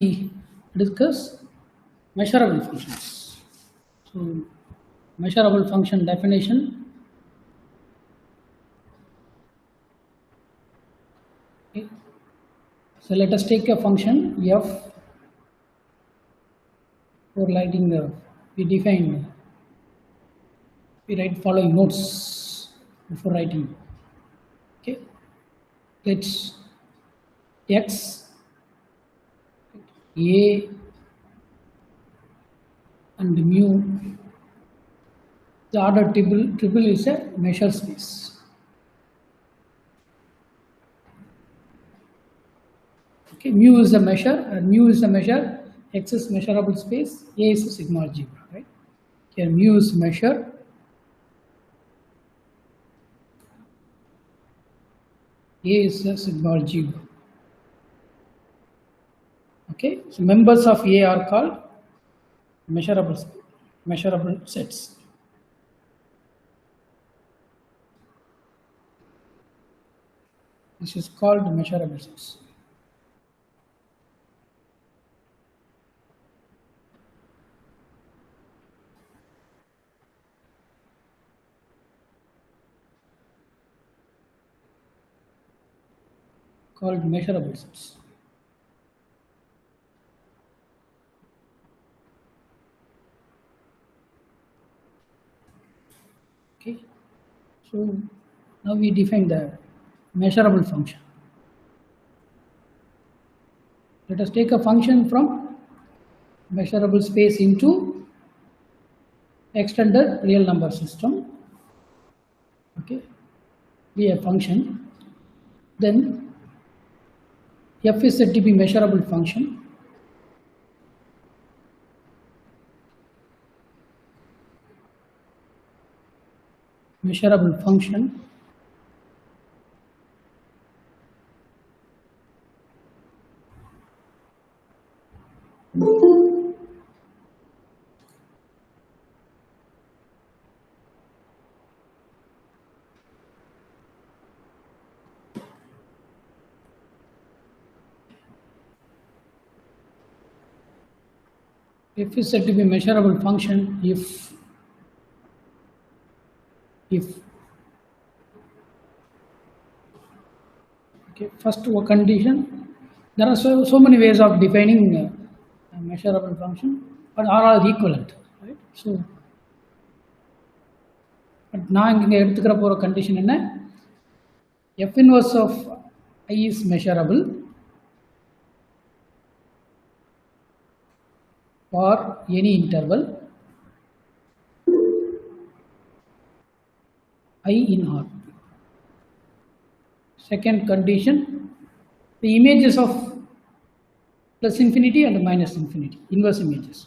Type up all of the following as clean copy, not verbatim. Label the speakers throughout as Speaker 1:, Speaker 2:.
Speaker 1: we discuss measurable functions. So, measurable function definition. Okay. So, let us take a function f for writing the we write following notes before writing. Okay, let's x a and mu. The order triple is a measure space. Okay, mu is a measure, and mu is a measure, x is measurable space, A is a sigma algebra, right? Here mu is measure, A is a sigma algebra. Okay, so members of A are called measurable sets. This is called measurable sets. Called measurable sets. Okay, so now we define the measurable function. Let us take a function from measurable space into extended real number system. Okay, be a function. Then f is said to be measurable function. Measurable function. F is said to be measurable function if okay, first condition. There are so many ways of defining a measurable function, but are equivalent, right? So, but நான் இங்க எடுத்துக்கிற போற condition என்ன? F inverse of I is measurable for any interval I in R. Second condition, the images of plus infinity and minus infinity, inverse images.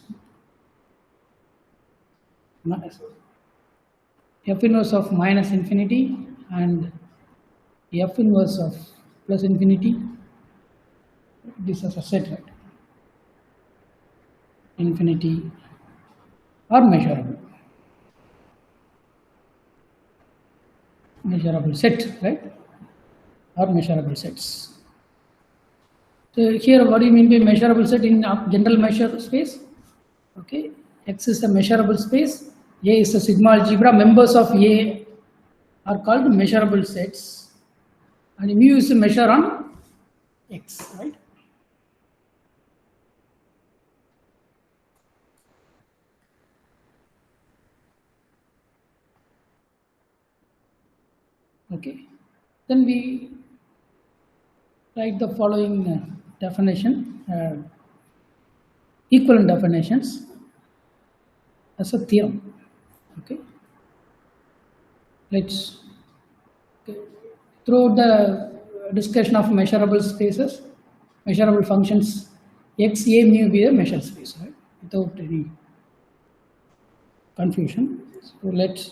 Speaker 1: F inverse of minus infinity and F inverse of plus infinity, this is a set, right? Infinity are measurable set, right? Or measurable sets. So here, what do you mean by measurable set in general measure space? Okay, X is a measurable space, A is a sigma algebra. Members of A are called measurable sets, and mu is a measure on X, right? Okay, then we write the following definition, equivalent definitions as a theorem. Okay, let's throughout the discussion of measurable spaces, measurable functions, x, a, mu be a measure space, right? Without any confusion. So let's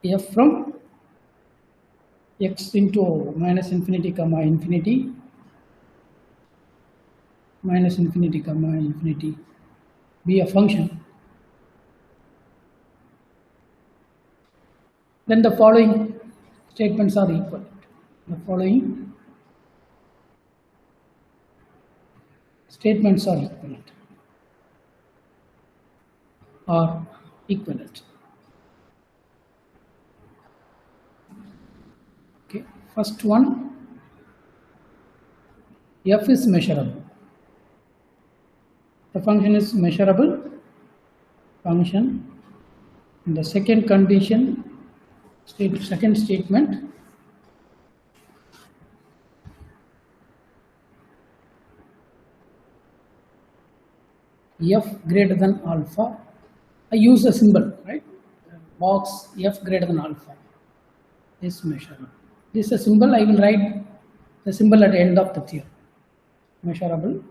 Speaker 1: f from x into minus infinity comma infinity, minus infinity comma infinity be a function. Then the following statements are equal. The following statements are equivalent or equivalent. Okay, first one, f is measurable. The function is measurable function. In the second condition, second statement, f greater than alpha. I use a symbol, right? Box f greater than alpha is measurable. This is a symbol. I will write the symbol at the end of the theorem. Measurable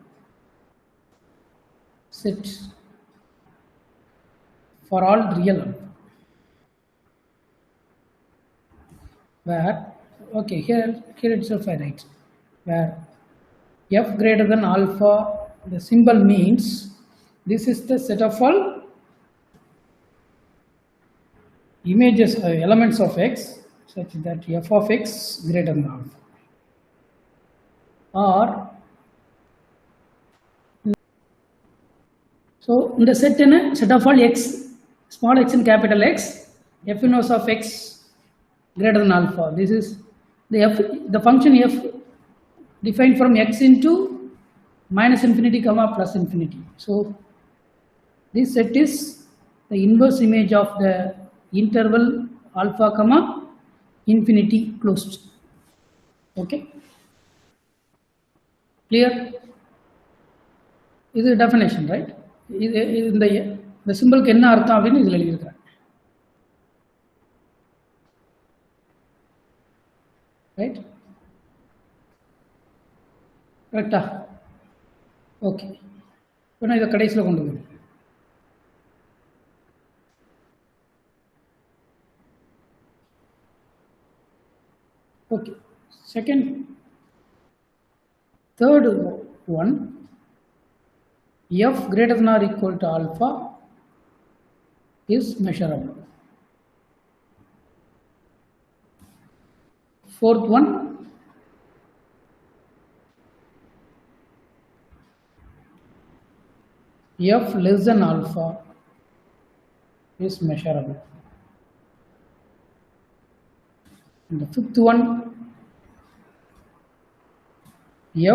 Speaker 1: set for all real alpha. Where, okay, here itself I write where f greater than alpha, the symbol means this is the set of all images, elements of x such that f of x greater than alpha, or so in the set of all x, small x and capital X, f inverse of x greater than alpha. This is the function f defined from x into minus infinity comma plus infinity. So this set is the inverse image of the interval alpha comma infinity closed. Okay, clear? This is a definition, right? The symbol க்கு என்ன அர்த்தம் அப்படினு இதுல எழுதி இருக்கேன். Right? கரெக்ட்டா? Okay. இப்போ நான் இத கடைசில கொண்டு வரேன். Okay. Second, third one, f greater than or equal to alpha is measurable. Fourth one, f less than alpha is measurable. And the fifth one,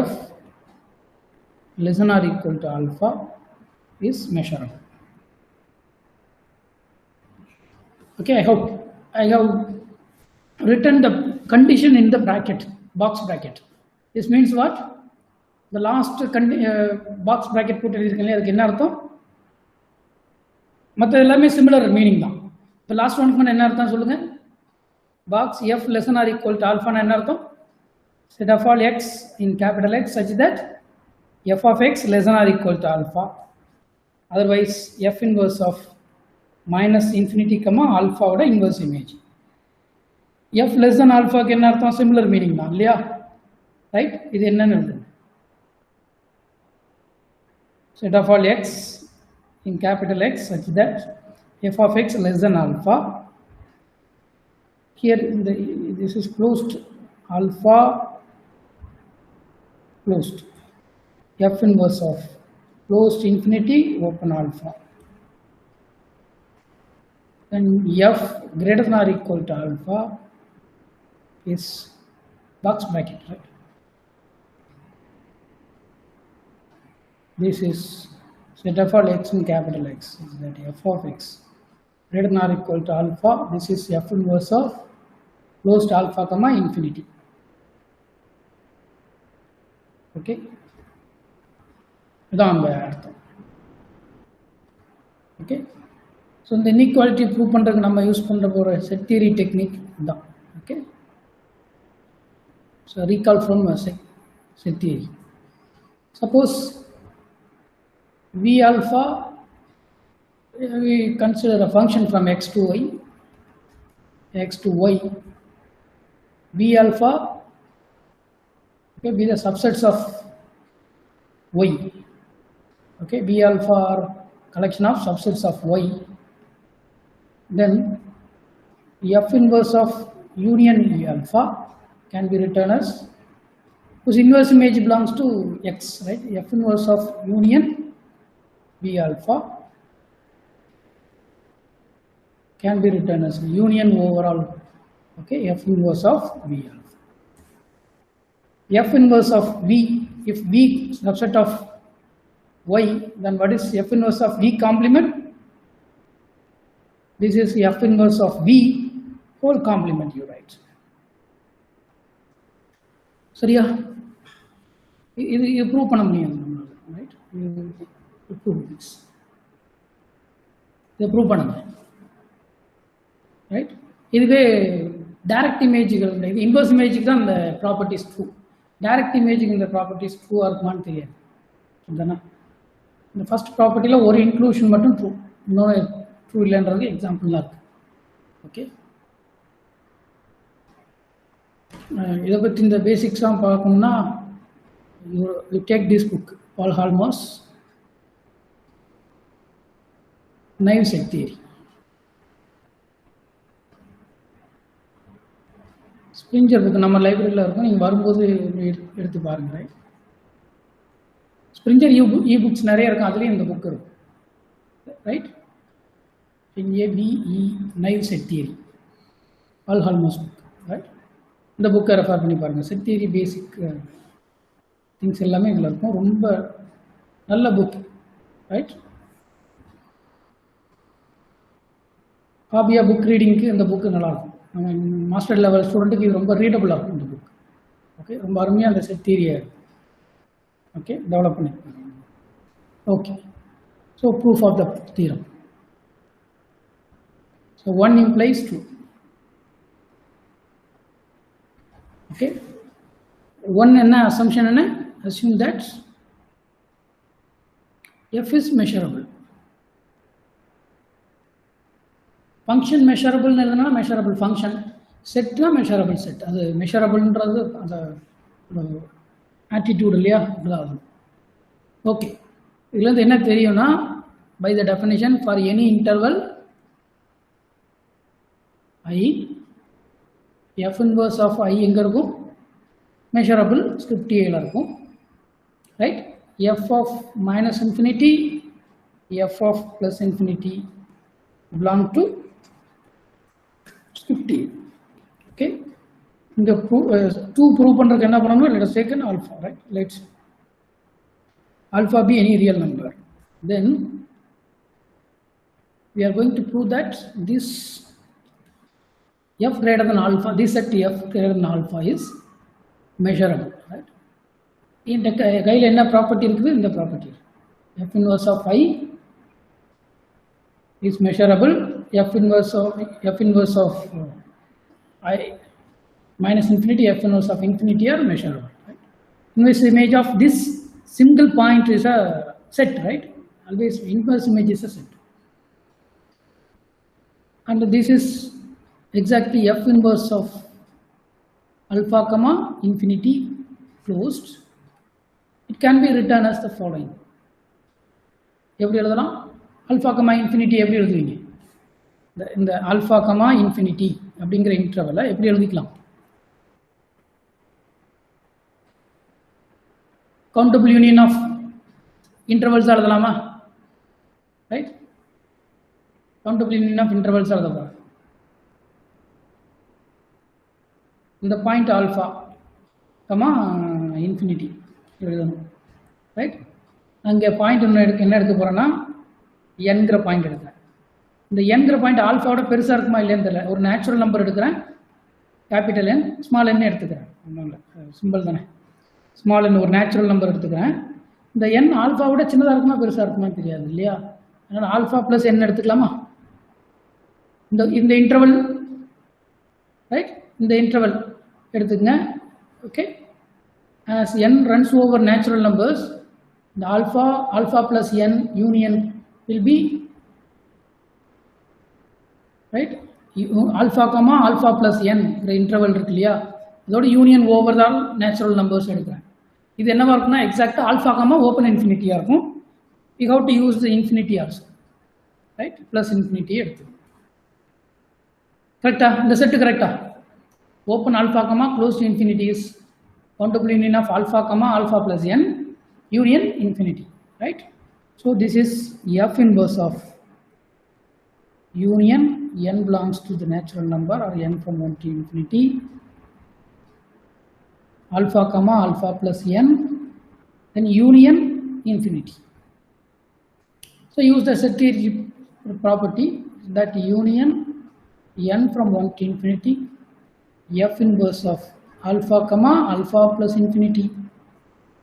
Speaker 1: f less than or equal to alpha is measurable. Okay, I hope I have written the condition in the bracket, box bracket. This means what? The last box bracket put எழுதிருக்கீங்களே அதுக்கு என்ன அர்த்தம்? மற்ற எல்லாமே similar meaning தான். The last one க்கு என்ன அர்த்தம் சொல்லுங்க? Box f less than or equal to alpha என்ன அர்த்தம்? Set of all x in capital X such that f of x less than or equal to alpha. Otherwise f inverse of minus infinity comma alpha ஓட inverse image. f less than alpha க்கு என்ன அர்த்தம்? Similar meaning தான் இல்லையா? Right? இது என்னன்னு எழுதுங்க. Set of all x in capital X such that f of x less than alpha. Here this is closed, alpha closed, f inverse of closed infinity open alpha, then f greater than or equal to alpha is box bracket, right? This is set of all x in capital X is that f of x greater than or equal to alpha. This is f inverse of closed alpha comma infinity. Okay, இதான் அந்த அர்த்தம். Okay, so இந்த inequality prove பண்றதுக்கு நம்ம use பண்ற ஒரு set theory technique தான். Okay, so recall from set theory. Suppose v alpha, we consider a function from x to y, v alpha be the subsets of y. Okay, v alpha are collection of subsets of y. Then f inverse of union v alpha can be written as whose inverse image belongs to X, right? F inverse of union V alpha can be written as union overall, okay, F inverse of V alpha. F inverse of V, if V subset of Y, then what is F inverse of V complement? This is F inverse of V whole complement, you write. சரியா? இது prove பண்ண முடியும், right? Prove this, இதை prove பண்ணுங்க, right? இதுவே direct இமேஜுகள், இது inverse இமேஜுக்கு தான் இந்த ப்ராப்பர்ட்டிஸ் ட்ரூ. டைரக்ட் இமேஜுக்கு இந்த ப்ராப்பர்ட்டிஸ் ட்ரூவாக இருக்குமான்னு தெரியாது. அதுதானே இந்த ஃபர்ஸ்ட் ப்ராப்பர்ட்டியில் ஒரு இன்க்ளூஷன் மட்டும் ட்ரூ, இன்னொன்று ட்ரூ இல்லைன்றது எக்ஸாம்பிள் தான் இருக்கு. ஓகே, இதை பற்றி இந்த பேசிக்ஸ்லாம் பார்க்கணும்னா you take this book, Paul Halmos, naive set theory. Springer book நம்ம லைப்ரரியில் இருக்கும், நீங்கள் வரும்போது எடுத்து பாருங்க, ரைட்? ஸ்பிரிஞ்சர் இ புக்ஸ் நிறைய இருக்கும், அதுலேயும் இந்த புக் இருக்கும், right? NAVE naive set theory, Paul Halmos book, right? இந்த புக்கை ரெஃபர் பண்ணி பாருங்கள். செட் தியரி பேசிக் திங்ஸ் எல்லாமே இதில் இருக்கும். ரொம்ப நல்ல புக், ரைட்? ஹாபியாக புக் ரீடிங்க்கு இந்த புக்கு நல்லாயிருக்கும். மாஸ்டர் லெவல் ஸ்டூடெண்ட்டுக்கு இது ரொம்ப ரீடபுளாக இருக்கும் இந்த புக். ஓகே, ரொம்ப அருமையாக அந்த செட் தியரியை ஓகே டெவலப் பண்ணியிருக்காங்க. Okay, so proof of the theorem. So 1 implies 2. Okay, one என்ன assumption என்ன? Assume that F is measurable. Function measurable னா measurable function, set னா measurable set. அது measurableன்றது அந்த attitude இல்லையா? ஓகே, இதுலேருந்து என்ன தெரியும்னா, by the definition for any interval I, F inverse of I எங்க இருக்கும்? measurable script A ல இருக்கும், right? F of minus infinity, F of plus infinity belong to script A. Okay, இந்த 2 prove பண்றதுக்கு என்ன பண்ணணும்? Let us take an alpha, right? Let's alpha be any real number. Then we are going to prove that this F greater than alpha, this set F greater than alpha is measurable, right? இந்த கையில் என்ன property இருக்குது? இந்த property F inverse of I is measurable, F inverse of I minus infinity, F inverse of infinity are measurable, right? Inverse image of this single point is a set, right? Always inverse image is a set, and this is exactly F inverse of alpha comma infinity closed. It can be written as the following. எப்படி எழுதலாம்? alpha comma infinity எப்படி எழுதுவீங்க? இந்த alpha comma infinity அப்படிங்கிற இன்டர்வலை எப்படி எழுதிக்கலாம்? countable union of intervals எழுதலாமா? Right, countable union of intervals எழுதலாம். இந்த பாயிண்ட் ஆல்ஃபா கமா இன்ஃபினிட்டி எழுதணும், ரைட்? அங்கே பாயிண்ட் என்ன எடுக்க போகிறேன்னா என்கிற பாயிண்ட் எடுக்கிறேன். இந்த என்கிற பாயிண்ட் ஆல்ஃபாவோட பெருசாக இருக்குமா இல்லைன்னு தெரியல. ஒரு நேச்சுரல் நம்பர் எடுக்கிறேன், கேபிட்டல் என், ஸ்மால் என் எடுத்துக்கிறேன். ஒன்றும் இல்லை, சிம்பிள் தானே. ஸ்மால் என் ஒரு நேச்சுரல் நம்பர் எடுத்துக்கிறேன். இந்த என் ஆல்ஃபாவோட சின்னதாக இருக்குமா பெருசாக இருக்குமா தெரியாது இல்லையா? அதனால் ஆல்ஃபா ப்ளஸ் என் எடுத்துக்கலாமா? இந்த இன்டர்வல், ரைட்? இந்த இன்டர்வல் எடுத்துக்கங்க. Okay, as n runs over natural numbers, the alpha plus n union will be, right? Alpha comma alpha plus n இந்த இன்டர்வல் இருக்கு இல்லையா, அதோட யூனியன் ஓவர் தான் நேச்சுரல் நம்பர்ஸ் எடுக்கிறேன். இது என்னவா இருக்குன்னா எக்ஸாக்டாக ஆல்ஃபா காமா ஓப்பன் இன்ஃபினிட்டியாக இருக்கும். You have to use the infinity also, right? Plus infinity எடுத்து கரெக்டா? இந்த செட்டு கரெக்டா? Open alpha comma close to infinity is countable union of alpha comma alpha plus n union infinity, right? So this is F inverse of union n belongs to the natural number or n from 1 to infinity, alpha comma alpha plus n, then union infinity. So use the set theory property that union n from 1 to infinity, F inverse of alpha comma alpha plus infinity,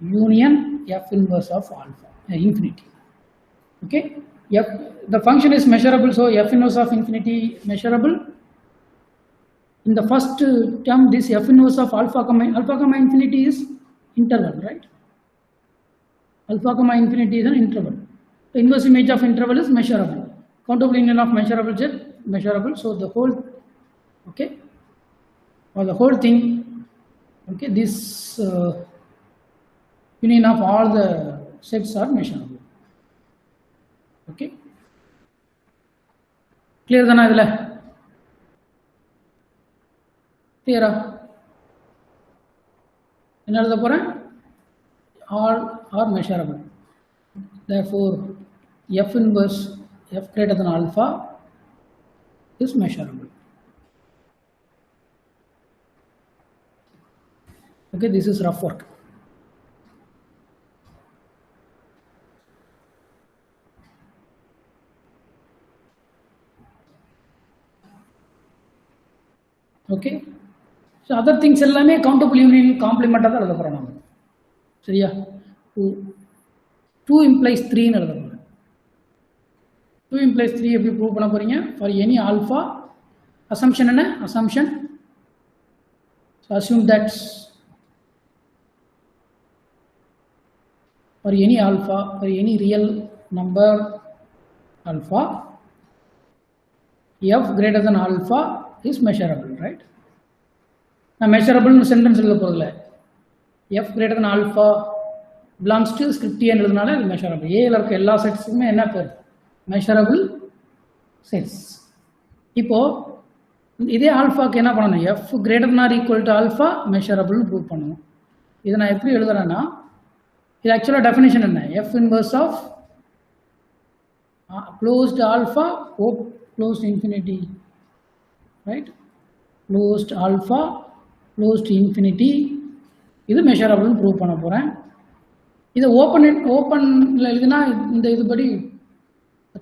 Speaker 1: union F inverse of alpha infinity. Okay, F, the function is measurable, so F inverse of infinity measurable. In the first term, this F inverse of alpha comma infinity is interval, right? Alpha comma infinity is an interval. The inverse image of interval is measurable. Countable union of measurable set measurable. So the whole, okay, or the whole thing, okay, this union of all the sets are measurable. Okay, clear தானா இதுல? clear-ஆ? என்ன எழுத போறேன்? all are measurable. Therefore F inverse F greater than alpha is measurable. Okay, this is rough work. Okay, so other things எல்லாமே countable union complement தான் எழுத போறோம் நாம. சரியா? 2 implies 3 ன்னு எழுத போறோம். 2 implies 3 எப்படி ப்ரூவ் பண்ண போறீங்க? For any alpha, assumption என்ன? Assumption. So assume that for any alpha, for any real number alpha, F greater than alpha is measurable, right? Now measurable sentence எழுத போறதில்ல. F greater than alpha belongs to script A எழுதுனால இது measurable. A ல இருக்க எல்லா செட்ஸுக்குமே என்ன பேர்? measurable sets. இப்போ இதே ஆல்ஃபாக்கு என்ன பண்ணணும்? F greater than or equal to alpha measurable prove பண்ணணும். இதை நான் எப்படி எழுதுறேன்னா, இது ஆக்சுவலாக டெஃபினேஷன் என்ன? F inverse of closed alpha closed infinity, right? Closed alpha closed infinity, இது measurable ப்ரூவ் பண்ண போறேன். இதை ஓப்பன்ல எழுதினா இந்த இதுபடி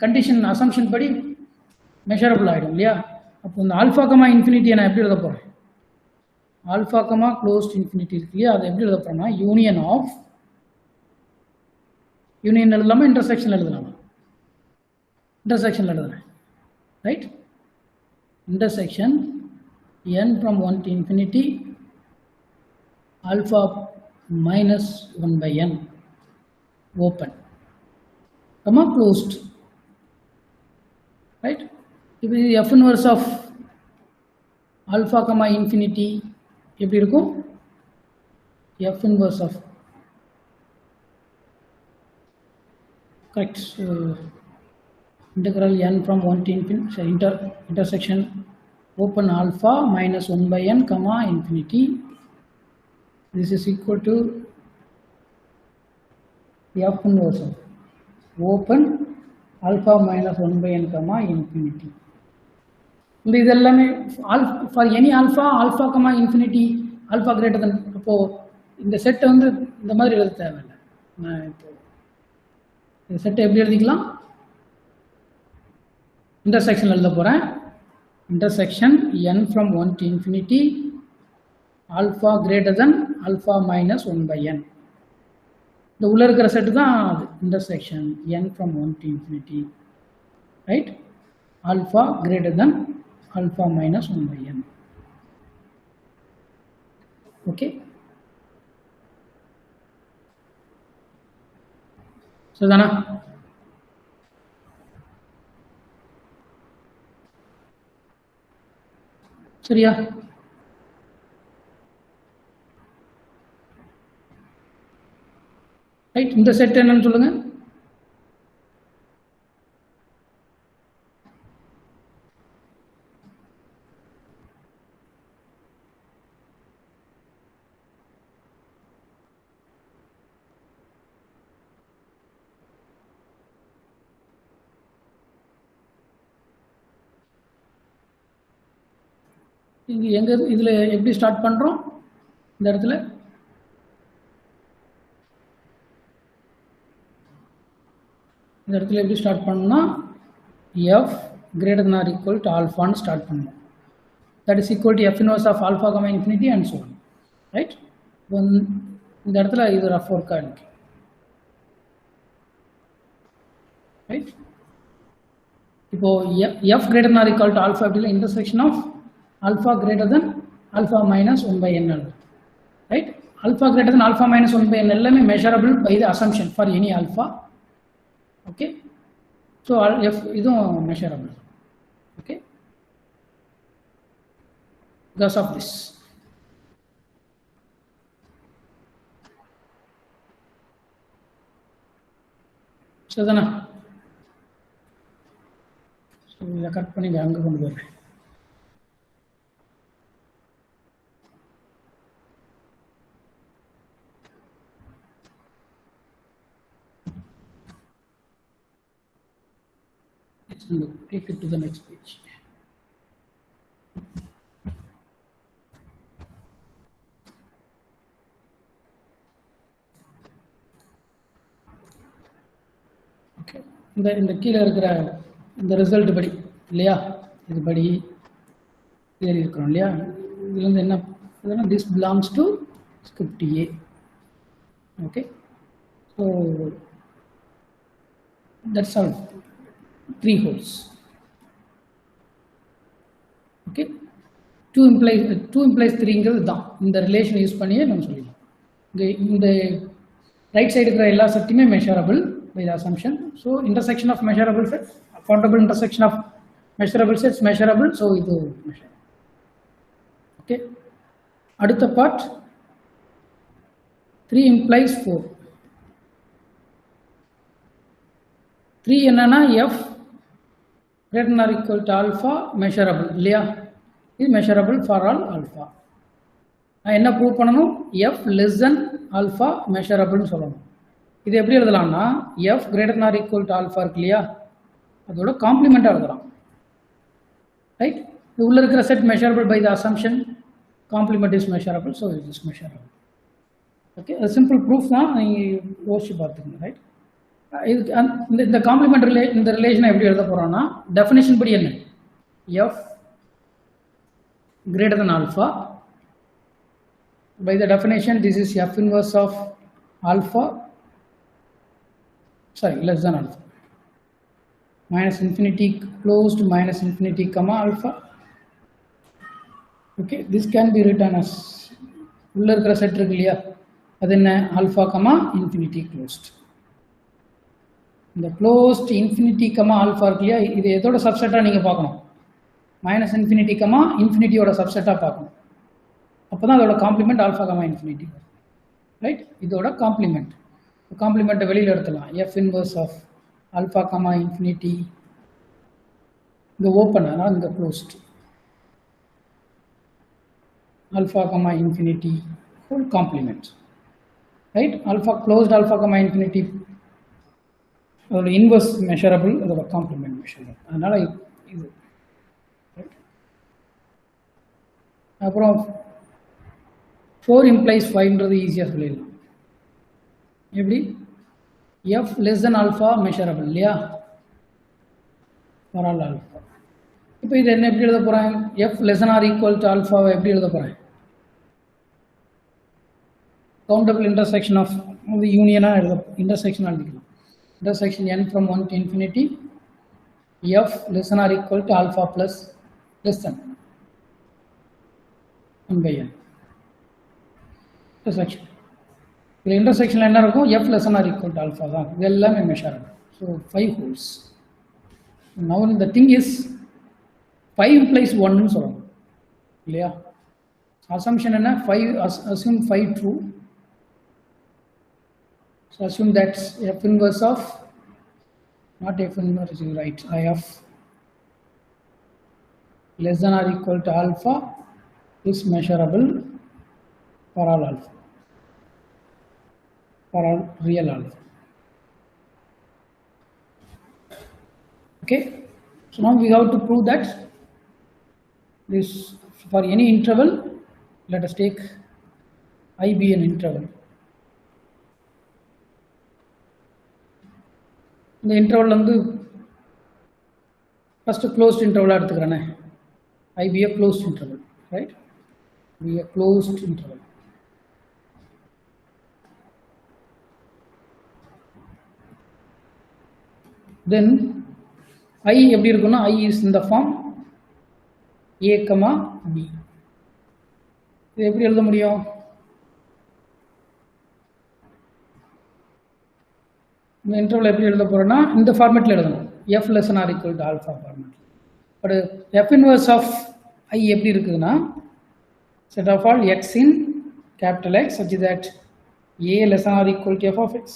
Speaker 1: கண்டிஷன் அசம்ஷன் படி மெஷரபிள் ஆகிடும் இல்லையா? அப்போ இந்த ஆல்ஃபா கமா இன்ஃபினிட்டியை நான் எப்படி எழுத போகிறேன்? ஆல்ஃபா கமா க்ளோஸ்ட் இன்ஃபினிட்டி இருக்கு இல்லையா? அதை எப்படி எழுத போகிறேன்னா யூனியன் ஆஃப், யூனியன் எழுதலாமா இன்டர்செக்ஷன் எழுதலாமா? இன்டர்செக்ஷன் எழுதுறேன், right? Intersection n from 1 to infinity alpha minus 1 by n open comma closed, right? If it is F inverse of alpha comma infinity எப்படி இருக்கும்? F inverse of, correct, integral n from 1 to infinity, intersection open alpha minus 1 by n comma infinity. This is equal to F inverse of open alpha minus 1 by n comma infinity. இது எல்லாமே for any alpha, alpha comma infinity, alpha greater than, அப்போ இந்த செட்டை வந்து இந்த மாதிரி எழுத தேவையில்லை. நான் இப்போ இந்த செட்டை எப்படி எழுதிக்கலாம்? இன்டர்செக்ஷன் எழுத போகிறேன். intersection n from 1 to infinity alpha greater than alpha minus 1 by n. இந்த உள்ள இருக்கிற செட் தான் அது intersection n from 1 to infinity, right? Alpha greater than alpha minus 1 by n. Okay, so dana சரியா? ரைட், இந்த set என்னன்னு சொல்லுங்க. இங்கே எங்கே இதில் எப்படி ஸ்டார்ட் பண்ணுறோம்? இந்த இடத்துல எப்படி ஸ்டார்ட் பண்ணோம்னா f greater than or equal to alpha ன்னு ஸ்டார்ட் பண்ணணும். That is equal to f inverse of alpha comma infinity and so on. Right? இந்த இடத்துல இது ரஃப் ஒர்க்காக இருக்கு. Right? இப்போ f greater than or equal to alpha அப்படின்னா intersection of alpha greater than alpha minus 1 by n. Right? Alpha greater than alpha minus 1 by n எல்லாமே measurable by the assumption for any alpha. Okay? So f இதுவும் measurable. Okay? Because of this. சரிதானா? So இதை cut பண்ணி அங்கே கொண்டு போகிறேன். Take it to the next page. Okay. இந்த கீழே இருக்கிற இந்த ரிசல்ட் படி இல்லையா, இது படி ஏறி இருக்கிறோம் இல்லையா, இதுலேருந்து என்ன this belongs to script A. Okay, so that's all. 3 holes. Okay, 2 implies 3ங்கிறது தான் இந்த ரிலேஷன் யூஸ் பண்ணியே நம்ம சொல்லிடலாம். இந்த ரைட் சைடு இருக்கிற எல்லா செட்டுமே measurable by the assumption. So intersection of measurable sets, countable intersection of measurable sets measurable. So இது measurable. Okay, அடுத்த part 3 implies 4. 3 என்னன்னா f greater than or equal to alpha measurable இல்லையா, இது measurable for all alpha. நான் என்ன prove பண்ணணும்? f less than alpha measurable சொல்லணும். இது எப்படி எழுதலாம்னா f greater than or equal to alpha இருக்கு இல்லையா, அதோட காம்ப்ளிமெண்டா எழுதலாம். ரைட், இது உள்ள இருக்கிற set measurable by the assumption, complement is measurable, so it is measurable. Okay, அது சிம்பிள் ப்ரூஃப் தான், நீங்கள் யோசிச்சு பார்த்துக்கணும். ரைட், இது இந்த காம்ப்ளிமெண்ட் இந்த ரிலேஷனை எப்படி எழுத போகிறோம்னா டெஃபினேஷன் படி என்ன, f greater than alpha, by the definition this is f inverse of alpha, sorry, less than alpha, minus infinity closed minus infinity comma alpha. Okay, this can be written as உள்ள இருக்கிற set இருக்கு இல்லையா, அது என்ன, alpha comma infinity closed. இந்த closed infinity comma alpha இருக்கு இல்லையா, இது எதோட சப்செட்டா நீங்க பார்க்கணும், minus infinity comma infinityயோட சப்செட்டா பார்க்கணும். அப்பதான் அதோட complement alpha comma infinity. Right, இதோட காம்ப்ளிமெண்ட் வெளியில் எடுத்துலாம், f inverse of alpha comma infinity, இங்கே ஓப்பன் ஆனால் இங்கே closed, alpha comma infinity whole complement. Right, alpha closed alpha comma infinity அதோட இன்வர்ஸ் மெஷரபிள், அதோட காம்ப்ளிமெண்ட் மெஷரபிள். அதனால இது ரைட். அப்புறம் 4 implies 5ன்றது ஈஸியாக சொல்லிடலாம். எப்படி, f less than alpha measurable இல்லையா, for all alpha. இப்போ இது என்ன எப்படி எழுத போகிறேன், f less than or equal to alpha எப்படி எழுத போகிறேன், countable intersection of the union intersection எழுதிக்கலாம். Intersection n from 1 to infinity, f less than or equal to alpha plus less than 1 by n. Intersection. The intersection என்ன இருக்கும், f less than or equal to alpha தான், இது எல்லாமே measurable. So 5 holes. Now the thing is 5 implies 1 ன்னு சொல்லணும் இல்லையா, assumption என்ன, 5 assume 5 true. So assume that f inverse of, not f inverse, you write I of less than or equal to alpha is measurable for all alpha, for all real alpha. Okay, so now we have to prove that this for any interval, let us take I be an interval. இந்த interval வந்து first closed interval எடுத்துக்கிறேனே, I be a closed interval, right? Be a closed interval. Then I எப்படி இருக்குன்னா, I is in the form a, b. இது எப்படி எழுத முடியும்? இந்த interval எப்படி எழுத போறோம்னா, இந்த ஃபார்மேட்ல எழுதணும், f less than or equal to alpha format. But f inverse of I எப்படி இருக்குதுன்னா, set of all x in capital X such that a less than or equal to f of x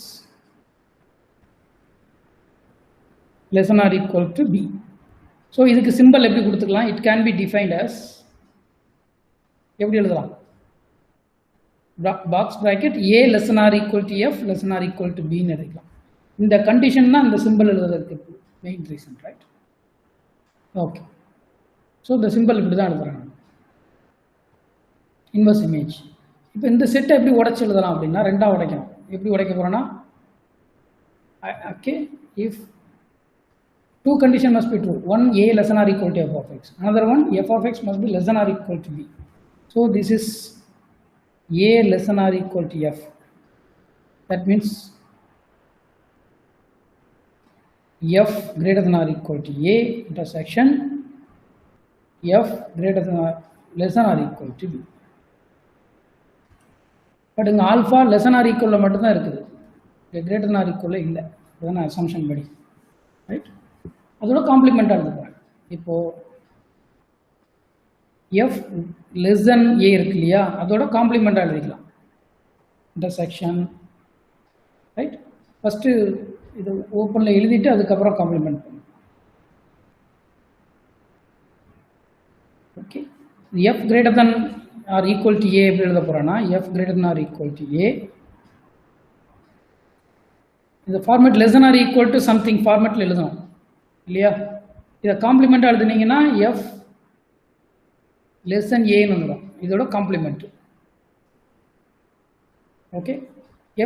Speaker 1: less than or equal to b. So இதுக்கு symbol எப்படி கொடுத்துக்கலாம்? It can be defined as, எப்படி எழுதலாம்? Box bracket a less than or equal to f less than or equal to b ன்னு எழுதலாம். இந்த condition தான் இந்த சிம்பல் எழுதுறதுக்கு main reason, right? Okay, so இந்த சிம்பல் இப்படி தான் எழுதுறாங்க, இன்வர்ஸ் இமேஜ். இப்போ இந்த செட்டை எப்படி உடைச்சு எழுதலாம் அப்படின்னா, ரெண்டாக உடைக்கணும். எப்படி உடைக்க போறோம்னா, okay, if two conditions must be true. One, a less than or equal to f of x. Another one, f of x must be less than or equal to b. So this is a less than or equal to f. That means f greater than or equal to a intersection f greater than or less than or equal to b. But இங்க alpha less than or equal மட்டும் தான் இருக்குது, greater than or equal இல்லை. அதான் assumption படி, right? அதோட காம்ப்ளிமெண்டாக எழுத போகிறேன். இப்போ f less than a இருக்கு இல்லையா, அதோட காம்ப்ளிமெண்டாக எழுதிக்கலாம், இன்டர்செக்ஷன், ரைட்? ஃபஸ்ட்டு இது ஓப்பனில் எழுதிட்டு அதுக்கப்புறம் காம்ப்ளிமெண்ட் பண்ணும். Okay, f greater than or equal to a எப்படி எழுத போகிறேன்னா, f greater than or equal to a, இந்த format less than or equal to something ஃபார்மேட்டில் எழுதணும் இல்லையா? இதை காம்ப்ளிமெண்ட்டாக எழுதுனீங்கன்னா f less than a ன்னு வந்துடும், இதோட complement. Okay,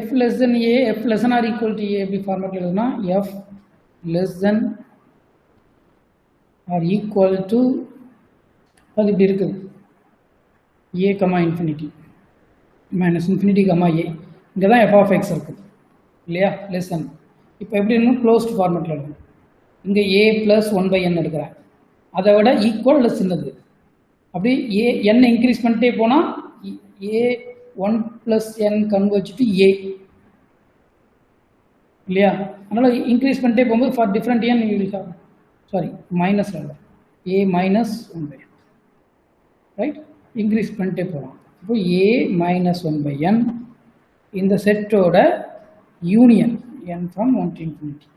Speaker 1: f less than a, f less than or equal to a எப்படி ஃபார்மேட்டில் எழுதுனா, f less than or equal to, அது இப்படி இருக்குது, a comma infinity minus infinity comma a. இங்கே தான் f of x இருக்குது இல்லையா, less than. இப்போ எப்படி இன்னும் க்ளோஸ்ட் ஃபார்மேட்டில் எழுதணும். இங்கே a ப்ளஸ் 1/n எடுக்கிறேன், அதை விட ஈக்குவல் இல்லை சின்னது. அப்படி a n இன்க்ரீஸ் பண்ணிட்டே போனால் a 1 + n converge to a இல்லையா? அதனால் இன்க்ரீஸ் பண்ணிட்டே போகும்போது for different n sorry minus a minus 1/n, right? Increase பண்ணிட்டே போகலாம். இப்போ a மைனஸ் 1/n இந்த செட்டோட union n from 1 to infinity,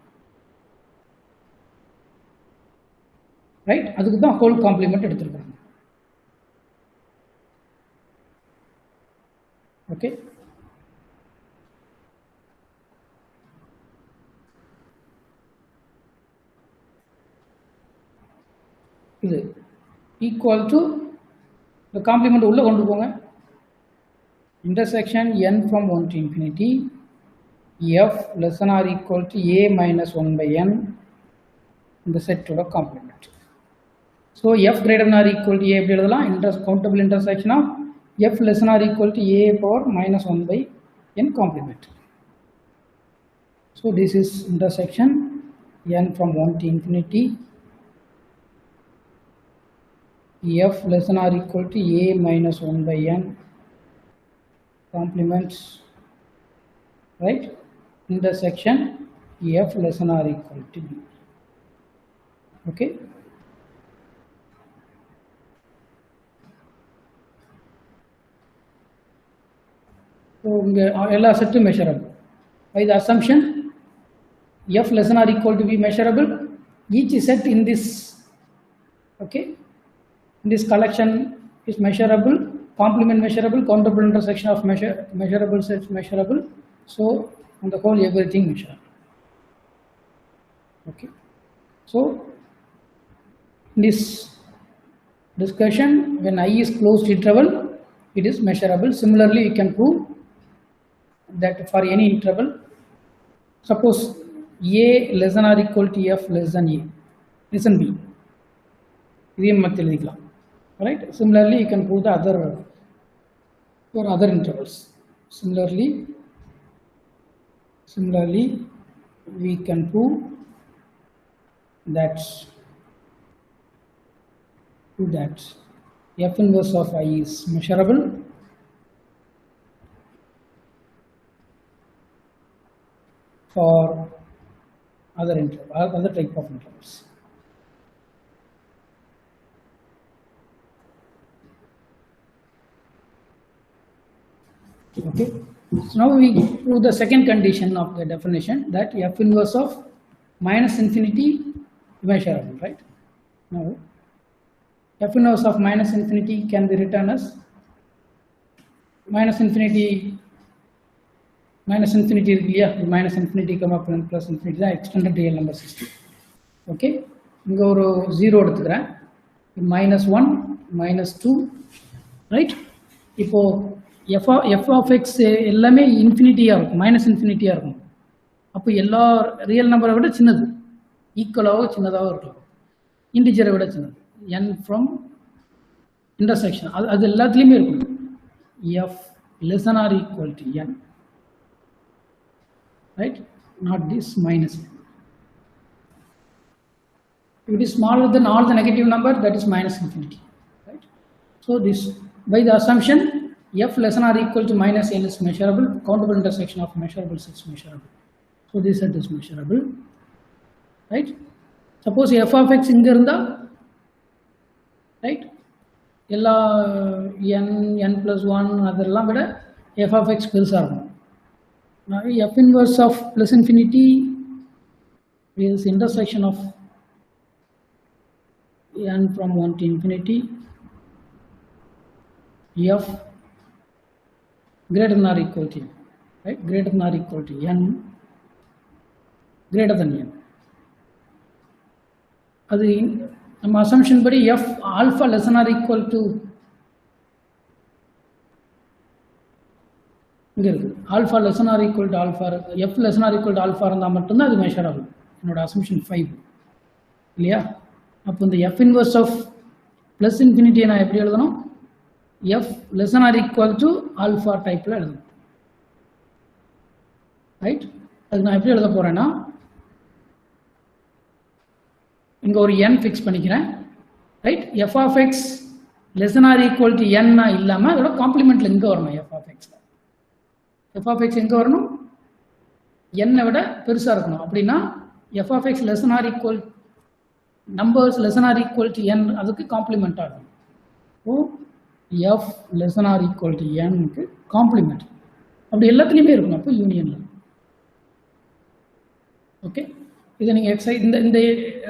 Speaker 1: right? அதுக்கு தான் ஹோல் காம்ப்ளிமெண்ட் எடுத்துருக்காங்க. ஓகே, இது ஈக்குவல் டு இந்த காம்ப்ளிமெண்ட் உள்ள கொண்டு போங்க, intersection n from 1 to infinity f less than or equal to a minus 1/n இந்த செட்டோட காம்ப்ளிமெண்ட். So f greater than or equal to a எப்படி எழுதலாம், countable intersection of f less than or equal to a power minus 1/n complement. So this is intersection n from 1 to infinity f less than or equal to a minus 1/n complements, right? Intersection f less than or equal to b. Okay. So எல்லா செட்டும் measurable by the assumption f less than or equal to b measurable. Each set in this, okay, in this collection is measurable, complement measurable, countable intersection of measurable sets measurable. So on the whole everything measurable. Okay, so this discussion, when I is closed interval, it is measurable. Similarly, you can prove that for any interval, suppose A less than or equal to F less than A, less than B. Right? Similarly, you can prove the other for other intervals. Similarly, we can prove that F inverse of I is measurable for other type of intervals. Okay, so now we prove the second condition of the definition, that F inverse of minus infinity measurable, right? Now F inverse of minus infinity can be written as minus infinity minus infinity come up plus infinity the extended real number system. Okay, inga oru 0 eduthukuren, -1 -2, right? Ipo f of x எல்லாமே இன்ஃபினிட்டியா இருக்கும், minus இன்ஃபினிட்டியா இருக்கும். அப்போ எல்லா real நம்பரை விட சின்னது, ஈக்குவலாவோ சின்னதாவோ இருக்கும், இன்டிஜரை விட சின்னது. n from intersection அது எல்லாத்துலேயுமே இருக்கும். f less than or equal to n, right? Not this minus n. If it is smaller than all the negative number, that is minus infinity, right? So this, by the assumption f less than or equal to minus n is measurable, countable intersection of measurable sets measurable. So this set is measurable, right? Suppose f of x inga irundha, right? எல்லா n plus 1 அதெல்லாம் விட f of x பெருசாக இருக்கும். Now f inverse of plus infinity is intersection of n from 1 to infinity, f greater than or equal to n, right? Greater than or equal to n, greater than n. அது நம்ம assumption படி f alpha less than or equal to இங்க இருக்கு, alpha less than or equal to alpha, f less than or equal to alpha இருந்தால் மட்டும்தான் அது measurable. என்னோட assumption 5 இல்லையா? அப்போ இந்த f inverse of plus infinity நான் எப்படி எழுதணும்? f less than or equal to alpha டைப்ல எழுதணும், ரைட்? அது நான் எப்படி எழுத போறேன்னா, இங்க ஒரு n ஃபிக்ஸ் பண்ணிக்கிறேன், right? f of x less than or equal to n இல்லாம அதோட காம்ப்ளிமெண்ட்ல இங்க வரணும். f of x எங்க வரணும்? n விட பெருசா இருக்கணும். அப்படின்னா f of x less than or equal numbers less than or equal to n அதுக்கு காம்ப்ளிமெண்டா இருக்கும். ஓ f less than or equal to n க்கு காம்ப்ளிமெண்ட் அப்படி எல்லாத்துலயுமே இருக்கும். அப்போ யூனியன்ல, ஓகே? இதை நீங்கள் எக்ஸசைஸ் இந்த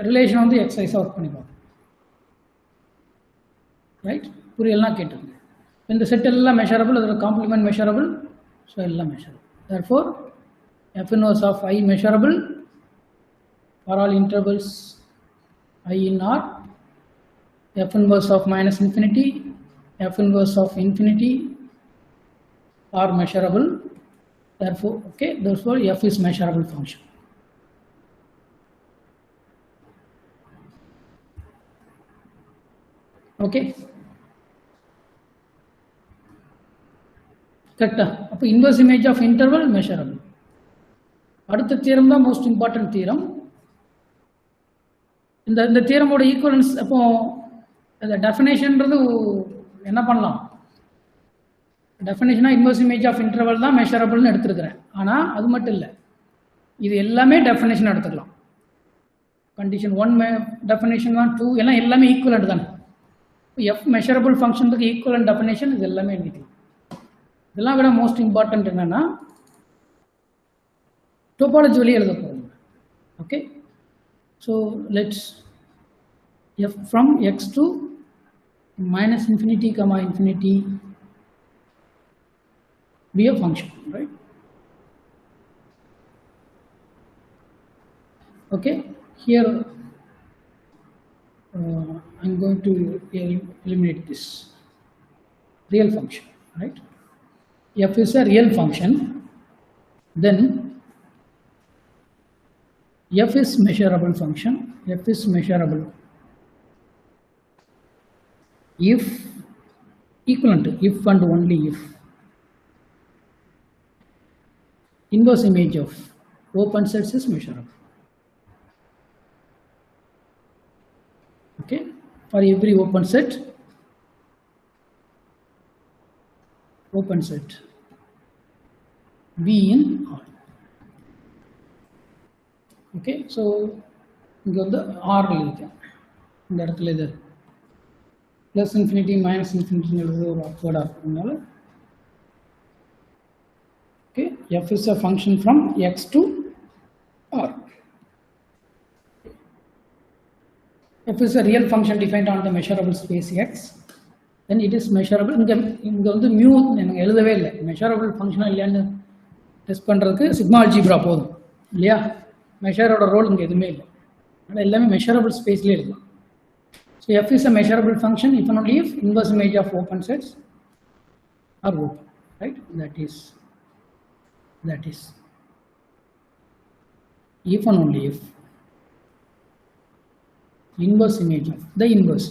Speaker 1: ரிலேஷன் வந்து எக்ஸசைஸாக ஒர்க் பண்ணி பார்க்கணும், ரைட்? புரியலாம் கேட்டுருங்க. இந்த செட் எல்லாம் மெஷரபிள், அதில் காம்ப்ளிமெண்ட் மெஷரபிள், ஸோ எல்லாம் measurable. Therefore f inverse of I measurable for all intervals I in R, f inverse of minus infinity, f inverse of infinity are measurable. Therefore, okay, therefore f is measurable function. Okay, கரெக்டா? அப்போ inverse image of interval measurable. அடுத்த theorem தான் most important theorem. இந்த தியரமோட equivalence, அப்போ இந்த டெஃபினேஷன்ன்றது என்ன பண்ணலாம்? டெஃபினேஷனாக இன்வர்ஸ் இமேஜ் ஆஃப் இன்டர்வல் தான் மெஷரபிள்னு எடுத்துருக்கிறேன். ஆனால் அது மட்டும் இல்லை, இது எல்லாமே டெஃபினேஷன் எடுத்துக்கலாம். கண்டிஷன் 1 டெஃபினேஷன் 1 2 எல்லாம் எல்லாமே ஈக்குவலண்ட் தானே. f மெஷரபிள் ஃபங்க்ஷனுக்கு ஈக்குவலண்ட் டெஃபினேஷன் இது எல்லாமே எழுதிக்கலாம். இதெல்லாம் விட மோஸ்ட் இம்பார்ட்டன்ட் என்னன்னா டோபாலஜி வழியே எழுத போகிறோம். Okay, so let's f from x to minus infinity comma infinity be a function, right? Okay, here I'm going to eliminate this real function, right? F is a real function, then F is measurable function. F is measurable if equivalent to if and only if inverse image of open sets is measurable. Okay, for every open set V in R. Okay, so இங்க வந்து R இருக்கு, இந்த இடத்துல இது plus infinity minus infinity ஒரு அப்வர்டா இருக்குனால okay, F is a function from X to R. F is a real function defined on the measurable space X, then it is measurable. இங்க வந்து mu எனக்கு எழுதவே இல்லை, measurable function இல்லையான்னு test பண்றதுக்கு sigma algebra போதும் இல்லையா? மெஷரோட ரோல் இங்க எதுவுமே இல்லை, அதனால எல்லாமே மெஷரபிள் ஸ்பேஸ்லேயே எழுதலாம். So F is a measurable function if and only if inverse image of open sets are open, right? That is if and only if inverse image of the inverse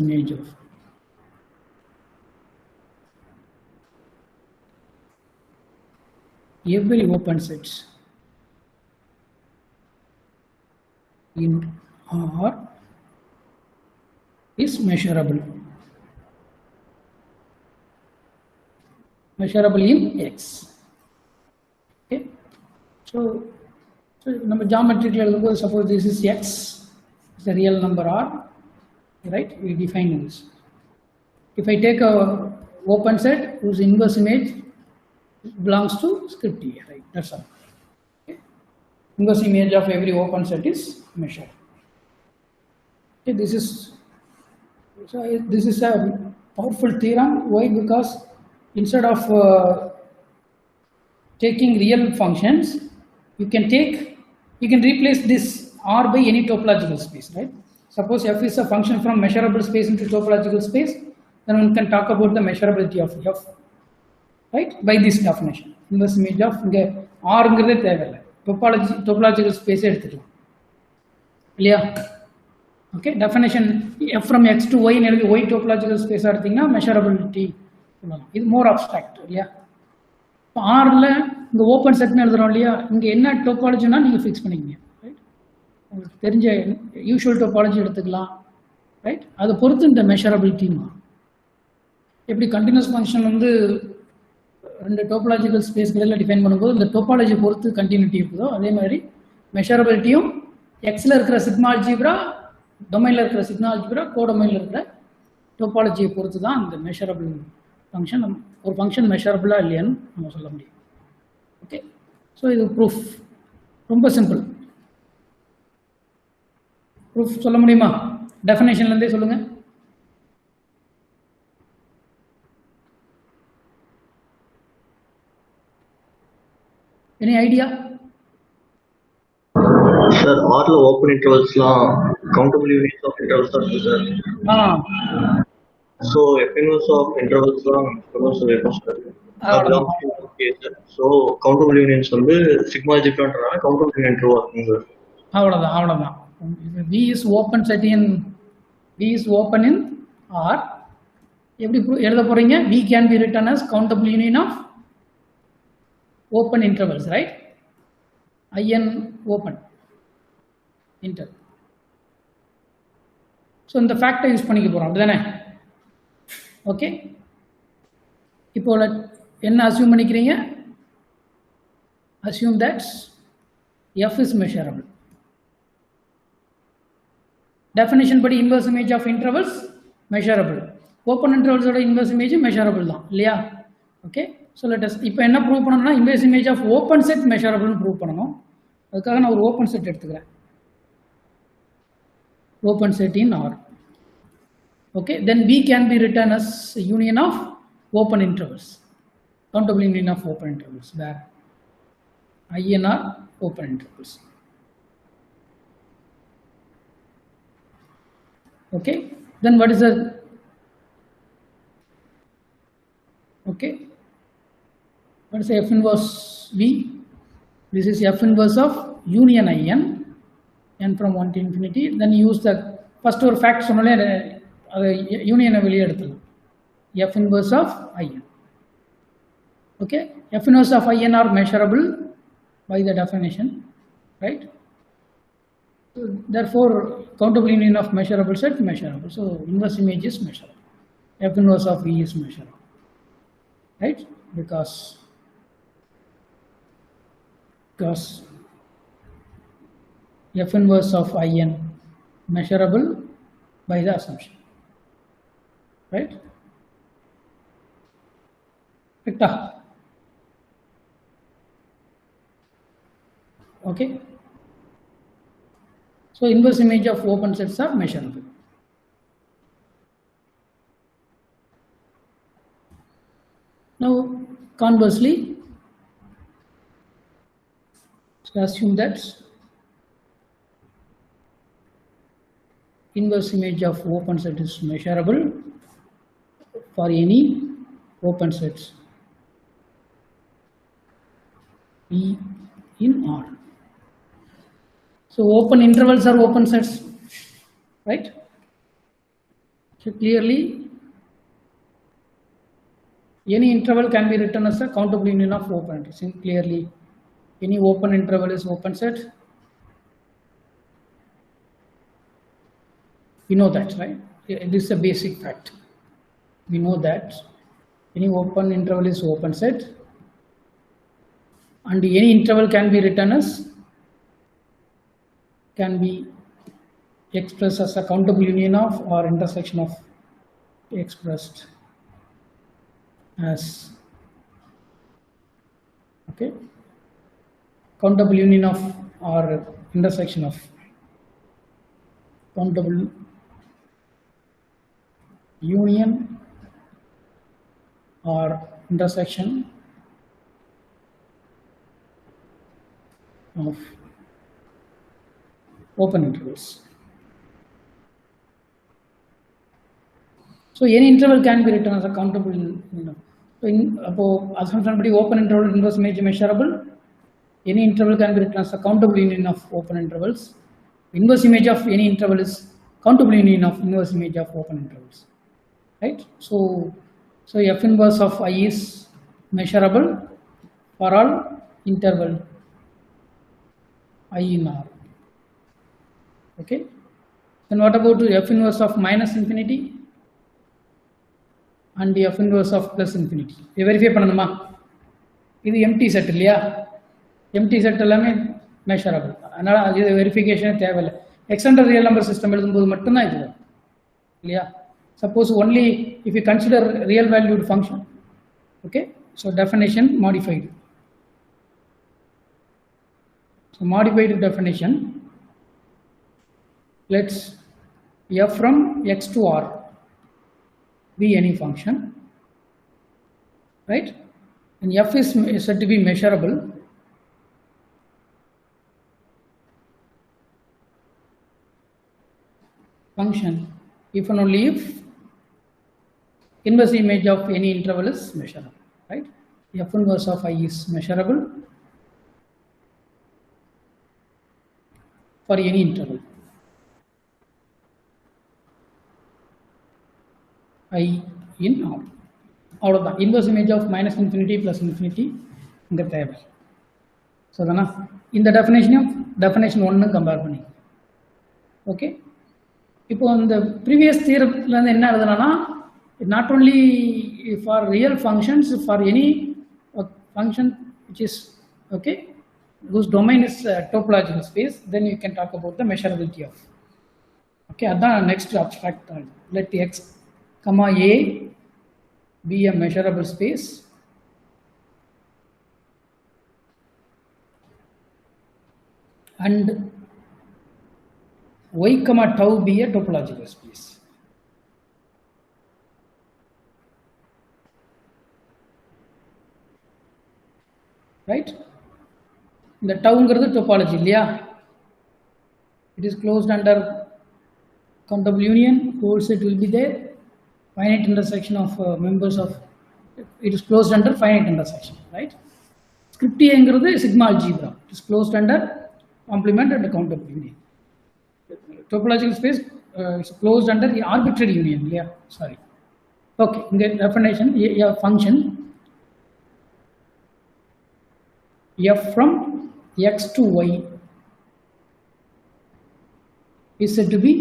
Speaker 1: image of every open sets in R is measurable in X. Okay, so number geometrically, suppose this is X, it's a real number R, right? We define this. If I take a open set whose inverse image belongs to script A, right? That's all. Okay. Inverse image of every open set is measured. Okay, this is a powerful theorem. Why? Because instead of taking real functions, you can replace this R by any topological space, right? Suppose F is a function from measurable space into topological space, then one can talk about the measurability of F, right? By this definition, inverse image of இங்க Rங்கிறதே தேவையில்லை, topological space எடுத்துக்கலாம் இல்லையா? Okay, definition F from X to Y எழுதி Y topological space எடுத்தீங்கன்னா measurability சொல்லலாம். இது more abstract இல்லையா? இப்போ ஆர்ல இந்த ஓப்பன் செட்னு எழுதுறோம் இல்லையா, இங்கே என்ன டோபாலஜினா நீங்கள் ஃபிக்ஸ் பண்ணிக்கங்க, ரைட்? உங்களுக்கு தெரிஞ்ச யூஷுவல் டோபாலஜி எடுத்துக்கலாம், ரைட்? அதை பொறுத்து இந்த மெஷரபிலிட்டி மாறும். எப்படி கண்டினியூஸ் ஃபங்க்ஷன் வந்து ரெண்டு டோபாலஜிக்கல் ஸ்பேஸ்களில் டிஃபைன் பண்ணும்போது இந்த டோபாலஜி பொறுத்து கண்டினியூட்டி இருக்குதோ, அதே மாதிரி மெஷரபிலிட்டியும் எக்ஸில் இருக்கிற சிக்மா அல்ஜிப்ரா, டொமைனில் இருக்கிற சிக்மா அல்ஜிப்ரா, கோடொமைனில் இருக்கிற டோபாலஜியை பொறுத்து தான் இந்த மெஷரபிள் ஃபங்க்ஷன், ஒரு ஃபங்க்ஷன் மெஷரபிளாக இல்லையான்னு நம்ம சொல்ல முடியும். ஓகே, ஸோ இது ப்ரூஃப் ரொம்ப சிம்பிள். ப்ரூஃப் சொல்ல முடியுமா? டெஃபினேஷன்லேருந்தே சொல்லுங்க. Any idea?
Speaker 2: சார், ஆர்ல ஓப்பன் இன்டர்வல்ஸ்லாம் கவுண்டபிள் யூனிட்ஸ் ஆஃப் இன்டர்வல்ஸ் தான் இருக்கு sir. So F inverse of intervals தான் சொல்லிருக்கோம் சார். So countable unions வந்து sigma algebra-ன்றனால countable union true ஆகும் சார்.
Speaker 1: அவ்வளவுதான். V is open set in R. எப்படி எழுத போறீங்க? V can be written as countable union of open intervals, right? In open interval. So இந்த ஃபேக்டை யூஸ் பண்ணிக்க போறோம், அப்படிதானே? ஓகே, இப்போ என்ன அசியூம் பண்ணிக்கிறீங்க? Assume that F is measurable. Definition படி inverse image of intervals measurable, open இன்டர்வல்ஸோட இன்வர்ஸ் இமேஜ் மெஷரபிள் தான் இல்லையா? ஓகே, ஸோ லெட்டஸ் இப்போ என்ன ப்ரூவ் பண்ணணும்னா inverse image of open set மெஷரபிள்னு ப்ரூவ் பண்ணணும். அதுக்காக நான் ஒரு ஓப்பன் செட் எடுத்துக்கிறேன், open set in R. Okay, then V can be written as a union of open intervals, countable union of open intervals, where I and R open intervals. Okay, then what is the, okay, what is the F inverse V? This is F inverse of union IN, n from 1 to infinity. Then use the first ஒரு fact சொன்னாலே union வெளியே எடுத்துடலாம். F inverse of IN. Okay, F inverse of IN are measurable by the definition, right? So therefore, countable union of measurable set measurable. So inverse image is measurable. F inverse of V is measurable, right? Because F inverse of IN measurable by the assumption, right? Victor. Okay. So inverse image of open sets are measurable. Now conversely, so assume that inverse image of open set is measurable for any open sets E in R. So open intervals are open sets, right? So clearly any interval can be written as a countable union of open intervals. Clearly any open interval is open set. We know that, right? This is a basic fact. We know that any open interval is open set, and any interval can be written as, can be expressed as a countable union of or intersection of, expressed as, okay, countable union of or intersection of, countable union or intersection of open intervals. So any interval can be written as a countable, so in assumption open interval inverse image measurable, any interval can be written as a countable union of open intervals. Inverse image of any interval is countable union of inverse image of open intervals, right? So F inverse of I is measurable for all interval I in R. Okay, then what about F inverse of minus infinity and the F inverse of plus infinity? We verify பண்ணணுமா? இது empty set இல்லையா? Empty set எல்லாமே measurable. அதனால அது verification தேவையில்லை. Extended real number system எழுதும்போது மட்டும்தான் இது வரும் இல்லையா? Suppose only if you consider real valued function. Okay, so definition modified. So modified definition, let's f from x to r be any function, right? And f is said to be measurable function if and only if inverse image of any interval is measurable, right? F inverse of I is measurable for any interval I in R. அவ்வளோதான். Inverse image of minus infinity plus infinity இங்கே தேவை. So தானே இந்த டெஃபினேஷனையும் definition ஒன்று compare பண்ணி. Okay, இப்போ இந்த ப்ரீவியஸ் தியரத்துலேருந்து என்ன எழுதுனா, not only for real functions, for any function which is okay whose domain is topological space, then you can talk about the measurability of. Okay, that's next abstract. Let x comma a be a measurable space and y comma tau be a topological space. Right? The tau is topology, it is closed under countable union, whole set will be there, finite intersection of members of, it is closed under finite intersection, right? Script A engiradhu sigma algebra, it is closed under complement and countable union. Topological space is closed under the arbitrary union, yeah, sorry. Okay, in the definition, a function f from x to y is said to be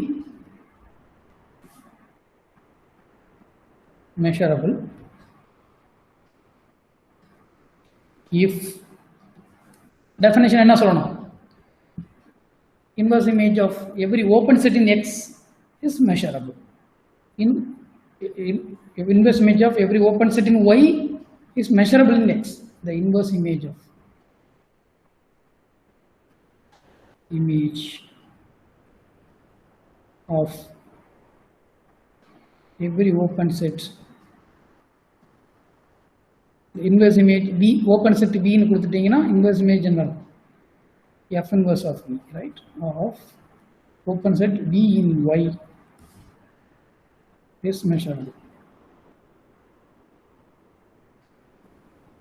Speaker 1: measurable if definition enna solana, inverse image of every open set in X is measurable. In inverse image of every open set in Y is measurable in X. The inverse image of every open set, the inverse image B, open set B னு கொடுத்துட்டீங்கன்னா inverse image என்ன இருக்கும்? F inverse of B, right? Of open set B in Y is measurable.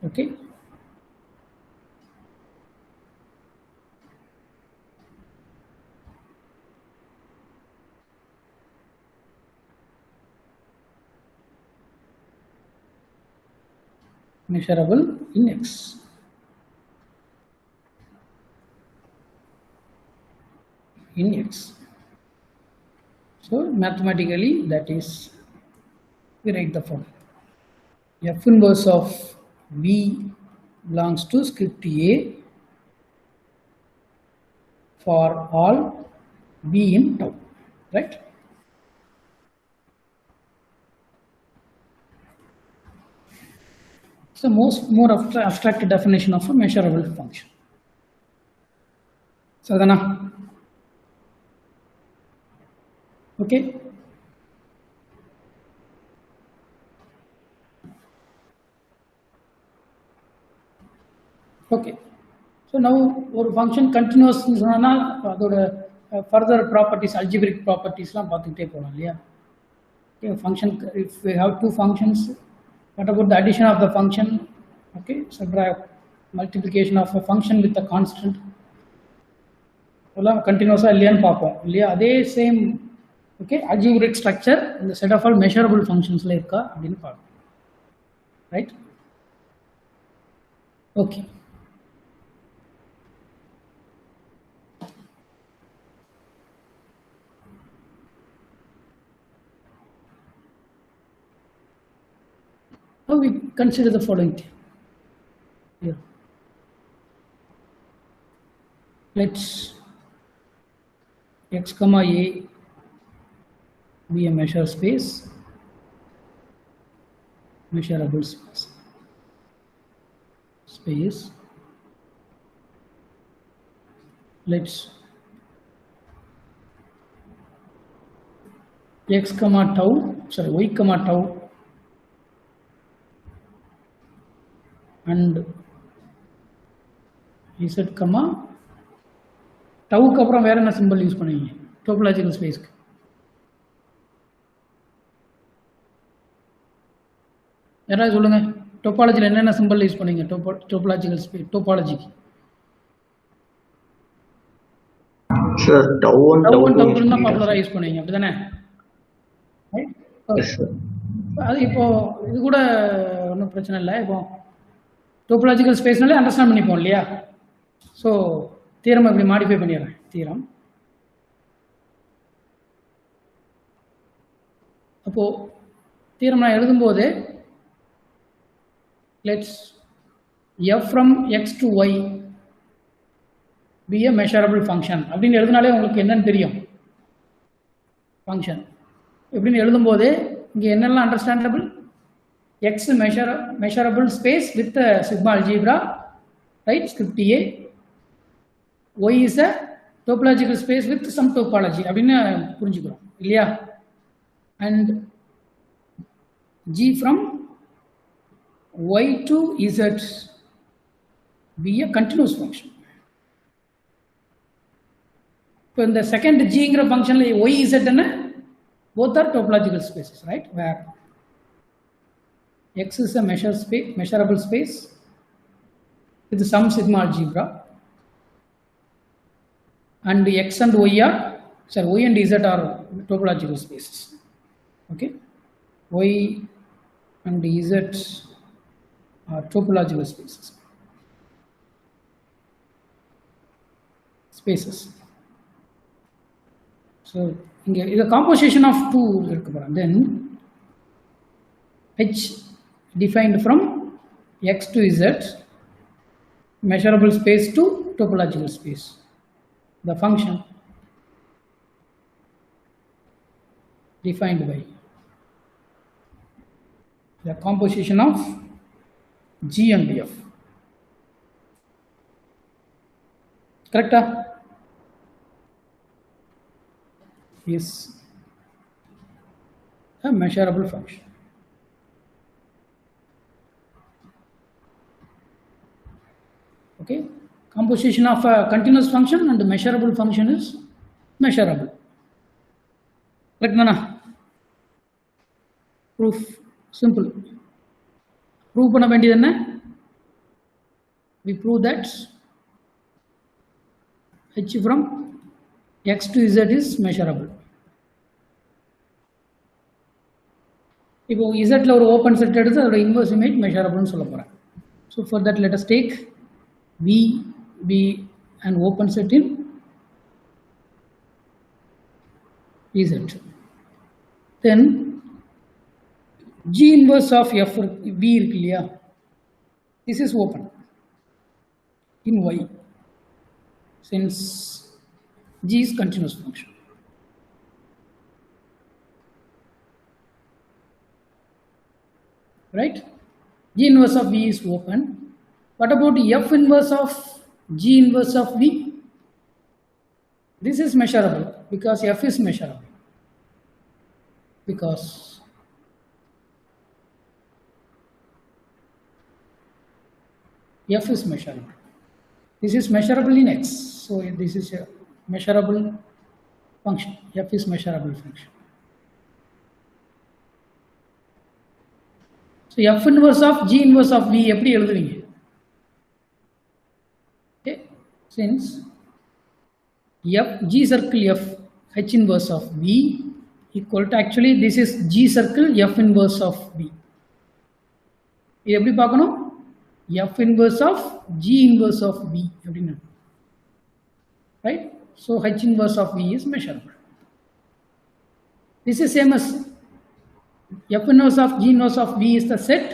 Speaker 1: Okay. Measurable in X. In X. So mathematically that is, we write the form. F inverse of B belongs to script A for all B in tau, right? It's the more abstract definition of a measurable function. Sadhana. Okay. Okay. So now ஒரு function continuous சொன்னா அதோட further properties, algebraic properties லாம் பார்த்துக்கிட்டே போகலாம் இல்லையா? Okay, function, if we have two functions, what about the addition of the function? Okay, subtract, multiplication of a function with a constant. எல்லாம் continuous-ஆ இல்லையான்னு பார்ப்போம் இல்லையா? அதே same, okay, algebraic structure in the set of all measurable functionsல இருக்கா அப்படின்னு பார்ப்போம், right? Okay. Now we consider the following thing. Here. Let's x comma a be a measure space, measurable space. Let's x comma tau, sorry, y comma tau and z comma tau க்கு அப்புறம் வேற என்ன symbol use பண்ணுவீங்க topological ஸ்பேஸ்க்கு? யாராவது சொல்லுங்க, டோபாலஜியில் என்னென்ன symbol use பண்ணுவீங்க topological space டோபாலஜிக்கு?
Speaker 2: Sir டவு
Speaker 1: தான் பாப்புலரா யூஸ் பண்ணுவீங்க, அப்படிதானே? அது இப்போ இது கூட ஒன்றும் பிரச்சனை இல்லை. இப்போ டோபோலாஜிக்கல் ஸ்பேஸ்னாலே அண்டர்ஸ்டாண்ட் பண்ணிப்போம் இல்லையா? ஸோ தியரம் இப்படி மாடிஃபை பண்ணிடுறேன். தியரம் அப்போ தியரம் நான் எழுதும்போது let's f from x to y be a measurable function அப்படின்னு எழுதினாலே உங்களுக்கு என்னன்னு தெரியும். ஃபங்க்ஷன் எப்படின்னு எழுதும்போது இங்கே என்னெல்லாம் understandable? X measurable space with a sigma algebra, right? Script A. Y is a topological space with some topology. அப்படின்னு புரிஞ்சுக்கிறோம் இல்லையா? And G from Y to Z be a continuous function. இப்போ இந்த செகண்ட் ஜிங்கிற ஃபங்க்ஷன்ல Y Z என்ன Both are topological spaces, right? Where X is a measurable space with some sigma algebra, and X and Y are, sorry, Y and Z are topological spaces. Okay, Y and Z are topological spaces. So the composition of two, then H defined from X to Z, measurable space to topological space. The function defined by the composition of G and F. Correct? Is a measurable function. Okay, composition of a continuous function and the measurable function is measurable. Correct, Nana? Proof simple. Proof பண்ண வேண்டியது என்ன? We prove that H from X to Z is measurable. இப்போ Z ல ஒரு open set எடுத்து அதோட inverse image measurable னு சொல்ல போறேன். So for that let us take V be an open set in Z. Then G inverse of F V இருக்கு இல்லையா? This is open in Y since G is continuous function. Right? G inverse of V is open. What about F inverse of G inverse of V? This is measurable because F is measurable. Because F is measurable. This is measurable in X. So this is a measurable function. F is measurable function. So F inverse of G inverse of V எப்படி எழுதுவீங்க? Okay, since F G circle F H inverse of V equal to, actually this is G circle F inverse of V. இது எப்படி பார்க்கணும்? F inverse of G inverse of V அப்படினு. Right? So H inverse of V is measurable. This is same as F inverse of G inverse of V is the set,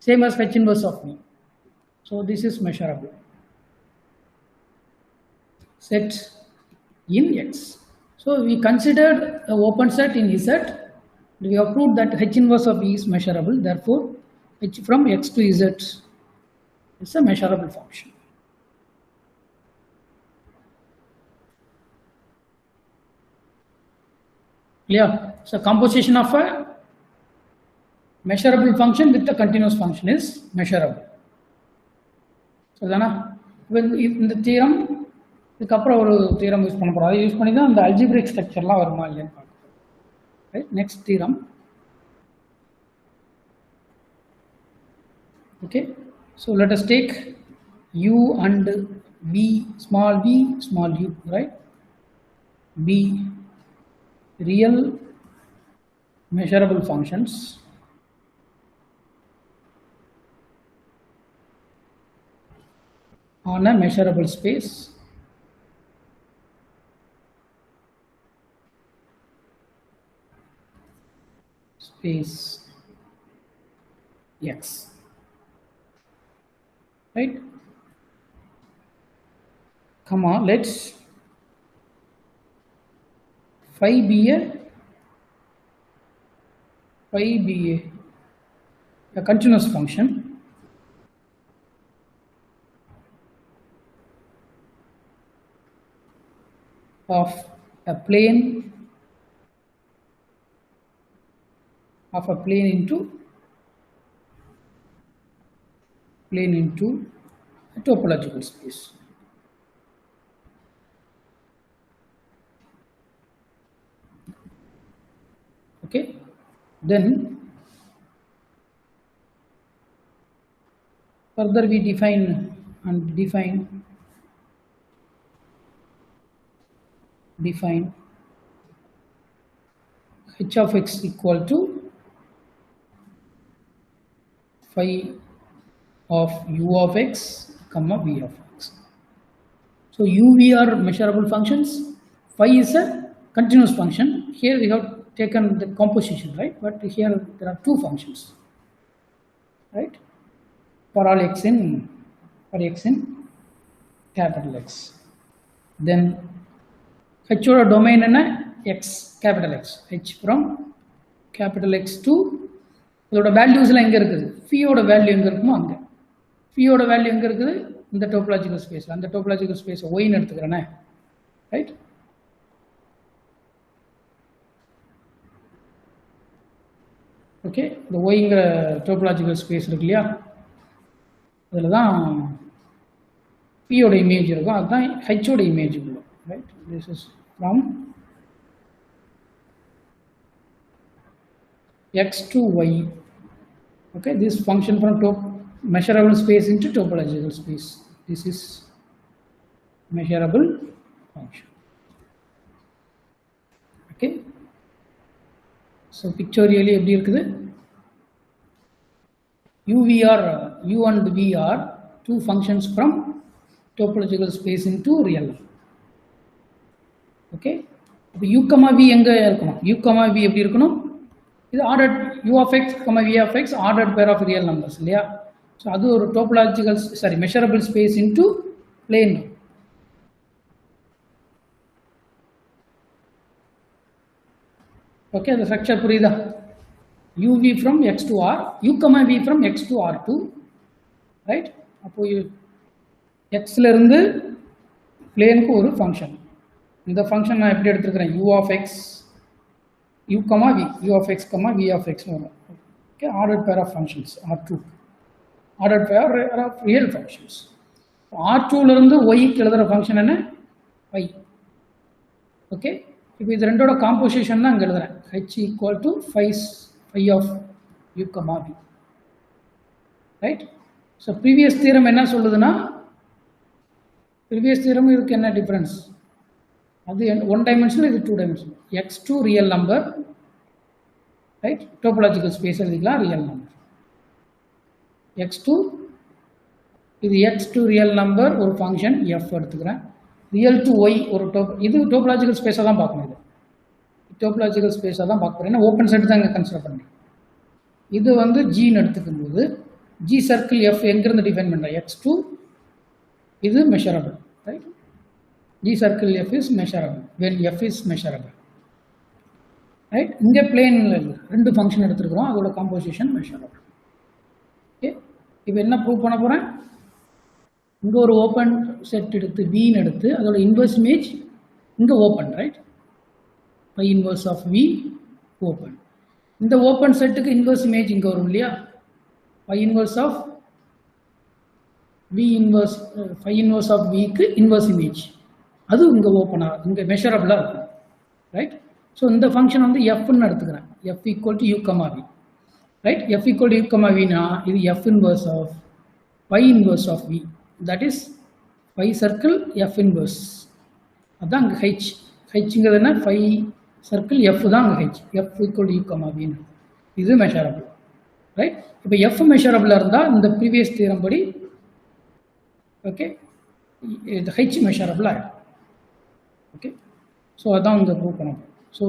Speaker 1: same as H inverse of V. So this is measurable. Set in X. So we considered an open set in Z. We have proved that H inverse of V is measurable. Therefore, H from X to Z is a measurable function. Clear? So composition of a measurable function with a continuous function is measurable. So then, in the theorem, இதுக்கப்புறம் ஒரு theorem use பண்ண போறோம். அதை use பண்ணி தான் அந்த algebraic ஸ்ட்ரக்சர்லாம் வருமா இல்லையான்னு பார்க்கணும். Right, next theorem. Okay, so let us take U and V, small u, right? B real measurable functions on a measurable space X, right? Come on, let's phi be a continuous function of a plane into a topological space. Okay, then further we define h of x equal to phi of u of x comma v of x. So u, v are measurable functions. Phi is a continuous function. Here we have taken the composition, right? But here there are two functions, right? For all x in capital X. Then h oda domain enna x, capital X. H from capital X to idoda values la enga irukku, phi oda value enga irukumo anga. Phi oda value enga irukku இந்த topological space la, அந்த topological space y ன்னு எடுத்துக்கறேனே, right? Okay, the y ங்கற topological space இருக்கு இல்லையா, அதுல தான் p ஓட image இருக்கும், அதுதான் h ஓட இமேஜ் இருக்கும், right? This is from x to y. Okay, this function from measurable space into topological space. This is measurable function. Okay, so pictorially எப்படி இருக்குது, u and v are two functions from topological space into real number. Okay, இப்போ u, v எங்க இருக்கணும், u, v எப்படி இருக்கணும், இது ordered u of x, v of x ordered pair of real numbers இல்லையா. So அது ஒரு topological, measurable space into plane. Okay, the structure புரியுதா, uv from x to r, u, v from x to r2, right? அப்போ x ல இருந்து பிளேனுக்கு ஒரு function, இந்த function நான் எப்படி எடுத்துக்கிறேன், u of x, u, v, u of x, v of x வரும். Okay, ordered pair of functions r2, ordered pair of real functions. r2 ல இருந்து y க்கு எழுதுற ஃபங்க்ஷன் என்ன, y. ஓகே, இப்போ இது ரெண்டோட காம்போசிஷன் தான் அங்க எழுதுறேன், h equal to phi of u, v, right? So previous theorem என்ன சொல்லுதுன்னா, previous theorem இதுக்கு என்ன டிஃபரன்ஸ், அது one dimensional, இது two dimensional. x2 real number, right? Topological space எழுதிக்கலாம், real number. x2 இது x2 real number ஒரு ஃபங்க்ஷன் f எடுத்துக்கிறேன், real to y ஒரு இது topological space தான் பார்க்கணும், இது topological space தான் பார்க்க போறேன், ஓபன் செட் தான் இங்க கன்சிடர் பண்ணேன். இது வந்து g ன்னு எடுத்துக்கும்போது g சர்க்கிள் f எங்க இருந்து டிஃபைன் பண்றேன், x2, இது measurable, right? g circle f is measurable when f is measurable, right? இங்க பிளேன்ல ரெண்டு ஃபங்க்ஷன் எடுத்துக்கிறோம், அதோட காம்போசிஷன் measurable. ஓகே, இப்போ என்ன ப்ரூவ் பண்ண போறேன், இங்க ஒரு ஓபன் செட் எடுத்து v ன்னு எடுத்து அதோட இன்வெர்ஸ் இமேஜ் இங்க open, right? phi inverse of v open. இந்த ஓபன் செட்டுக்கு இன்வெர்ஸ் இமேஜ் இங்க வரும் இல்லையா, phi inverse of v inverse, phi inverse of v க்கு இன்வெர்ஸ் இமேஜ் அது இங்க ஓபன் ஆகும், இங்க மெஷரபிளா இருக்கும், ரைட்? ஸோ இந்த ஃபங்க்ஷன் வந்து f ன்னு எடுத்துக்கிறேன், f equal to u, v, right? f equal to u, v னா இது f inverse of phi inverse of v, that is phi circle f inverse, அதான் அங்க h, hங்கிறது என்ன, phi circle f தான் அங்க h, f equal to u, v னா இது measurable, right? இப்போ f மெஷரபிளா இருந்தா இந்த ப்ரீவியஸ் தியரம் படி, ஓகே, இது h மெஷரபிள் ஆயிடும். ஓகே, ஸோ அதான் இங்கே ப்ரூவ் பண்ணணும். ஸோ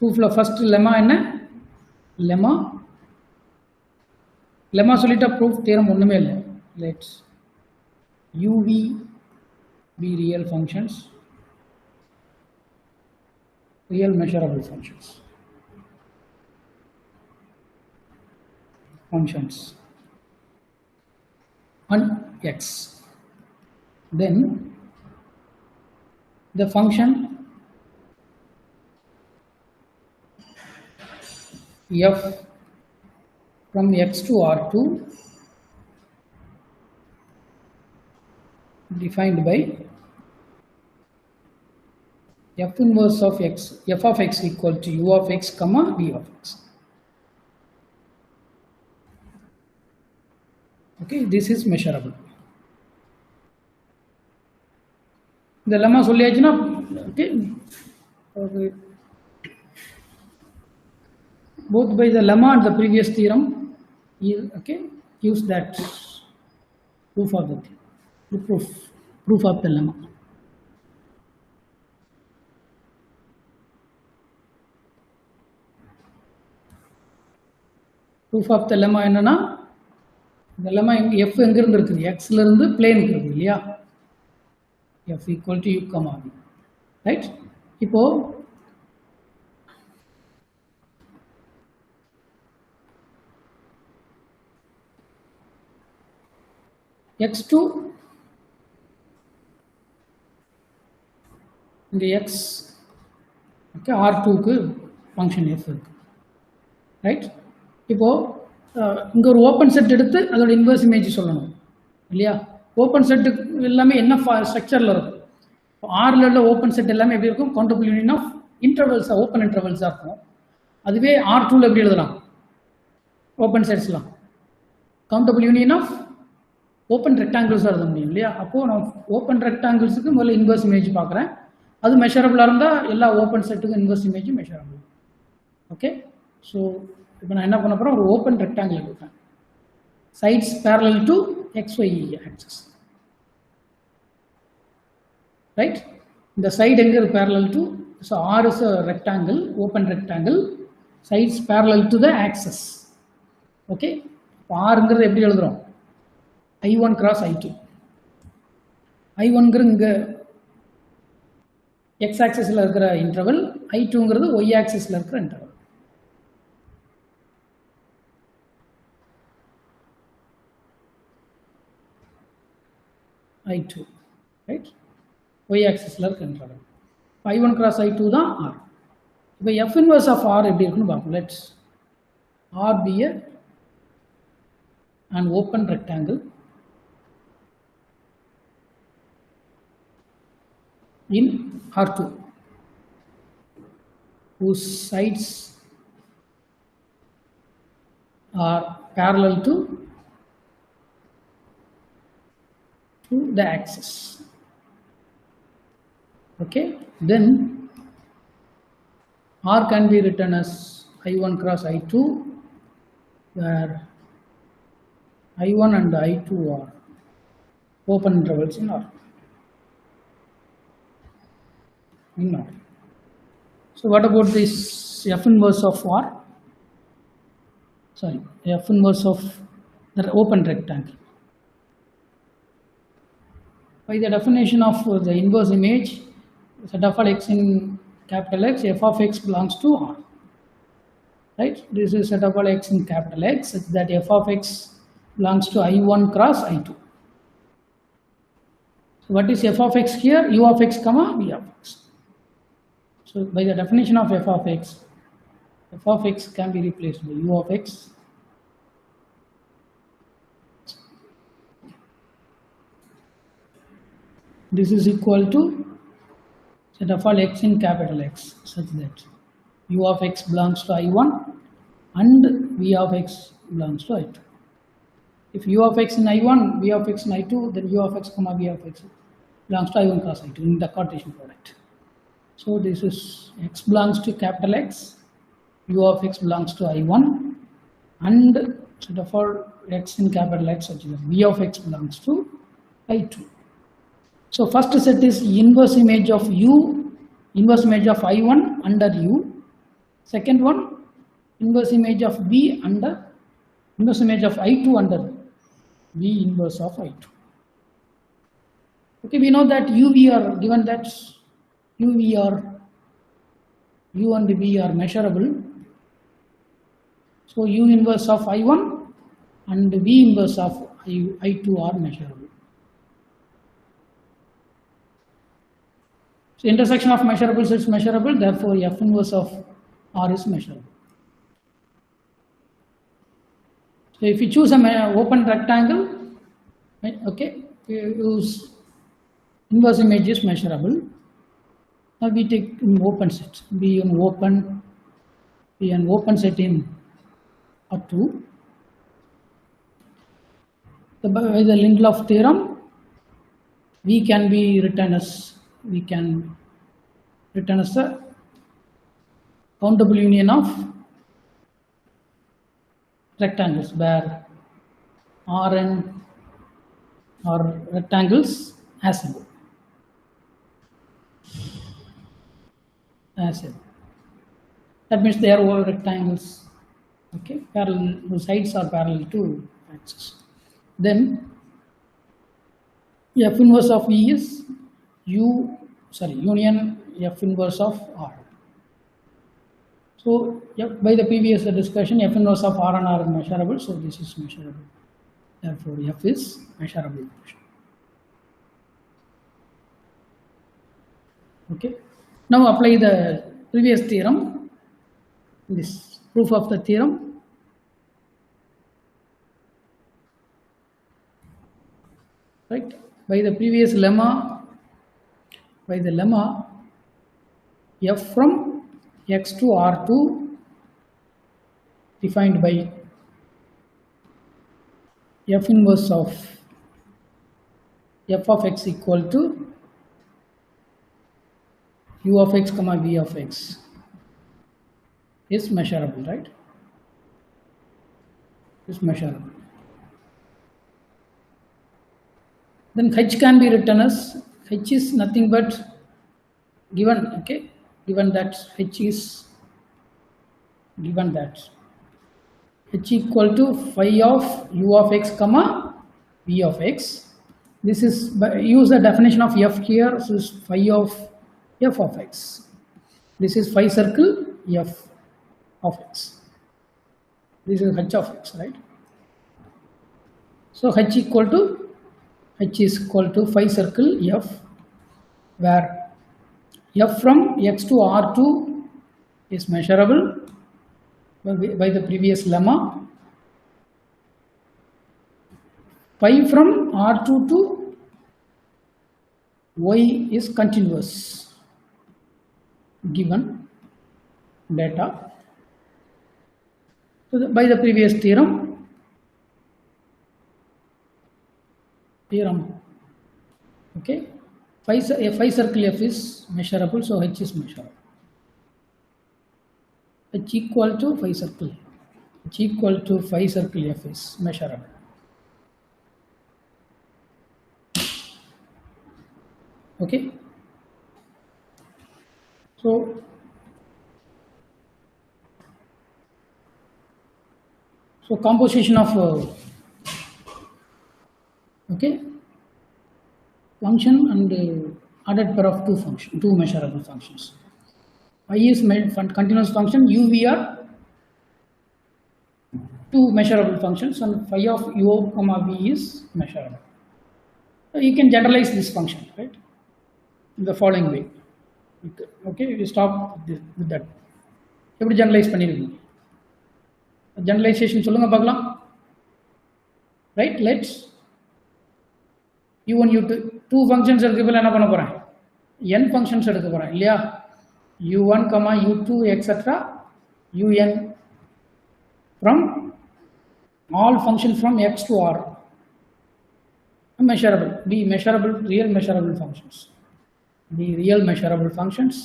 Speaker 1: ப்ரூஃபில் ஃபர்ஸ்ட் லெமா என்ன, லெமா சொல்லிட்டா ப்ரூஃப் தியரம் ஒன்றுமே இல்லை. Let's uv be real functions, real measurable functions on x, then the function f from x to r2 defined by f inverse of x, f of x equal to u of x comma v of x. Okay, this is measurable. The lemma சொல்லியாச்சுனா okay. Okay. Both by the lemma and the previous theorem, okay, use that proof of the proof of the lemma. Proof of the lemma என்னன்னா the lemma f எங்க இருந்து இருக்குது x ல இருந்து plane இருக்குது இல்லையா f equal to u comma v, right? இப்போ x2 இந்த x okay r2 க்கு function f இருக்கு, right? இப்போ இங்க ஒரு ஓபன் செட் எடுத்து அதோட இன்வெர்ஸ் இமேஜ் சொல்லணும் இல்லையா? ஓபன் செட் எல்லாமே என்ன ஸ்ட்ரக்சர்ல இருக்கும்? R ல உள்ள ஓபன் செட் எல்லாமே எப்படி இருக்கும்? Countable union of intervals, open இன்டர்வல்ஸா இருக்கும். அதுவே R2 ல எப்படி எழுதலாம்? ஓபன் செட்ஸ்லாம் கவுண்டபிள் யூனியன் ஆஃப் ஓப்பன் ரெக்டாங்கிள்ஸாக எழுத முடியும் இல்லையா? அப்போது நான் ஓப்பன் ரெக்டாங்கிள்ஸுக்கு முதல்ல இன்வெர்ஸ் இமேஜ் பார்க்குறேன். அது மெஷரபிளாக இருந்தால் எல்லா ஓப்பன் செட்டுக்கும் இன்வெர்ஸ் இமேஜும் மெஷரபிள். ஓகே, ஸோ இப்போ நான் என்ன பண்ண போகிறேன், ஒரு ஓப்பன் ரெக்டாங்கிள் எடுப்பேன். Sides parallel to XY axis, right? இந்த சைடு எங்கே இருக்குது? Parallel to, so R is a rectangle, open rectangle, sides parallel to the axes. Okay, இப்போ ஆறுங்கிறது எப்படி எழுதுகிறோம்? I1 cross I2. I1ங்கிறது இங்கே x ஆக்சிஸில் இருக்கிற இன்டர்வல், I2ங்கிறது y ஆக்சிஸில் இருக்கிற இன்டர்வல். I2, right? y ஆக்சிஸில் இருக்கிற இன்டர்வல். I1 cross I2 தான் R. இப்போ f inverse of R எப்படி இருக்குன்னு பார்ப்போம். Let's R be an open rectangle in R2 whose sides are parallel to the axis. Okay, then R can be written as I1 cross I2, where I1 and I2 are open intervals in R. So what about this f inverse of R? Sorry, f inverse of the open rectangle. By the definition of the inverse image, set of all x in capital X, f of x belongs to R. Right? This is set of all x in capital X, such that f of x belongs to I1 cross I2. So what is f of x here? U of x comma v of x. So by the definition of f of x can be replaced by u of x this is equal to set of all x in capital X, such that u of x belongs to I1 and v of x belongs to I2. If u of x in I1, v of x in I2, then u of x comma v of x belongs to I1 cross I2 in the Cartesian product. So this is x belongs to capital X, u of x belongs to I1, and set of all x in capital X, such that v of x belongs to I2. So first set is inverse image of u, inverse image of I1 under u. Second one, inverse image of v under, inverse image of I2 under v inverse of I2. Okay, we know that uv are given that u and v are measurable. So u inverse of I1 and v inverse of I2 are measurable. So intersection of measurables is measurable, therefore f inverse of R is measurable. So if you choose an open rectangle, okay, use inverse image is measurable. Now we take an open set, be an open set in R2. By the Lindelof theorem, we can written as the countable union of rectangles where Rn are rectangles as above. That means they are all rectangles. Okay, parallel. The sides are parallel to axis. Then F inverse of E is union F inverse of R. So by the previous discussion, F inverse of R and R is measurable. So this is measurable. Therefore, F is measurable. Okay. Now apply the previous theorem. This proof of the theorem. Right. By the previous lemma, F from X to R2 defined by F inverse of F of X equal to U of X comma V of X is measurable, right? Is measurable. Then H can be written as H is nothing but given that H is given that H equal to phi of U of X comma V of X. This is use the definition of F here. So is phi of F of X. This is phi circle F of X. This is H of X, right? So H is equal to phi circle F, where F from X to R2 is measurable by the previous lemma. Phi from R2 to Y is continuous, given data. So by the previous theorem, okay, phi circle F is measurable, so H is measurable. H equal to phi circle F is measurable. Okay, so composition of function and added pair of two measurable functions. I is continuous function, UV are two measurable functions, and phi of U comma V is measurable. So you can generalize this function, right, in the following way. Okay, we stop with that. How generalize pannirukeenga? Generalization solunga paakalam. Right, let's U1 U2 two functions எடுக்கல என்ன பண்ண போறேன், n functions எடுக்க போறேன் இல்லையா, u1 u2 etc un from all functions from x to r measurable, real measurable functions,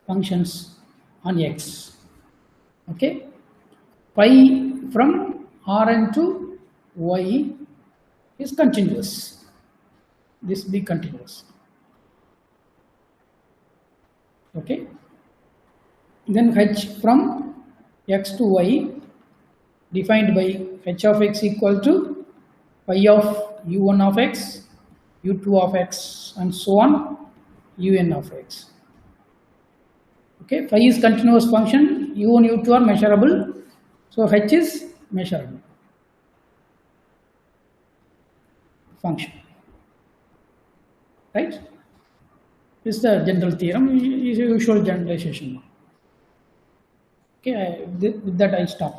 Speaker 1: functions on x. Okay, phi from Rn to y is continuous. This be continuous. Okay, then h from x to y defined by h of x equal to phi of u1 of x, u2 of x, and so on, un of x. Okay, phi is continuous function, u1 u2 are measurable, so h is measurable function, right? This is the general theorem, is a usual generalization. Okay, with that I stop.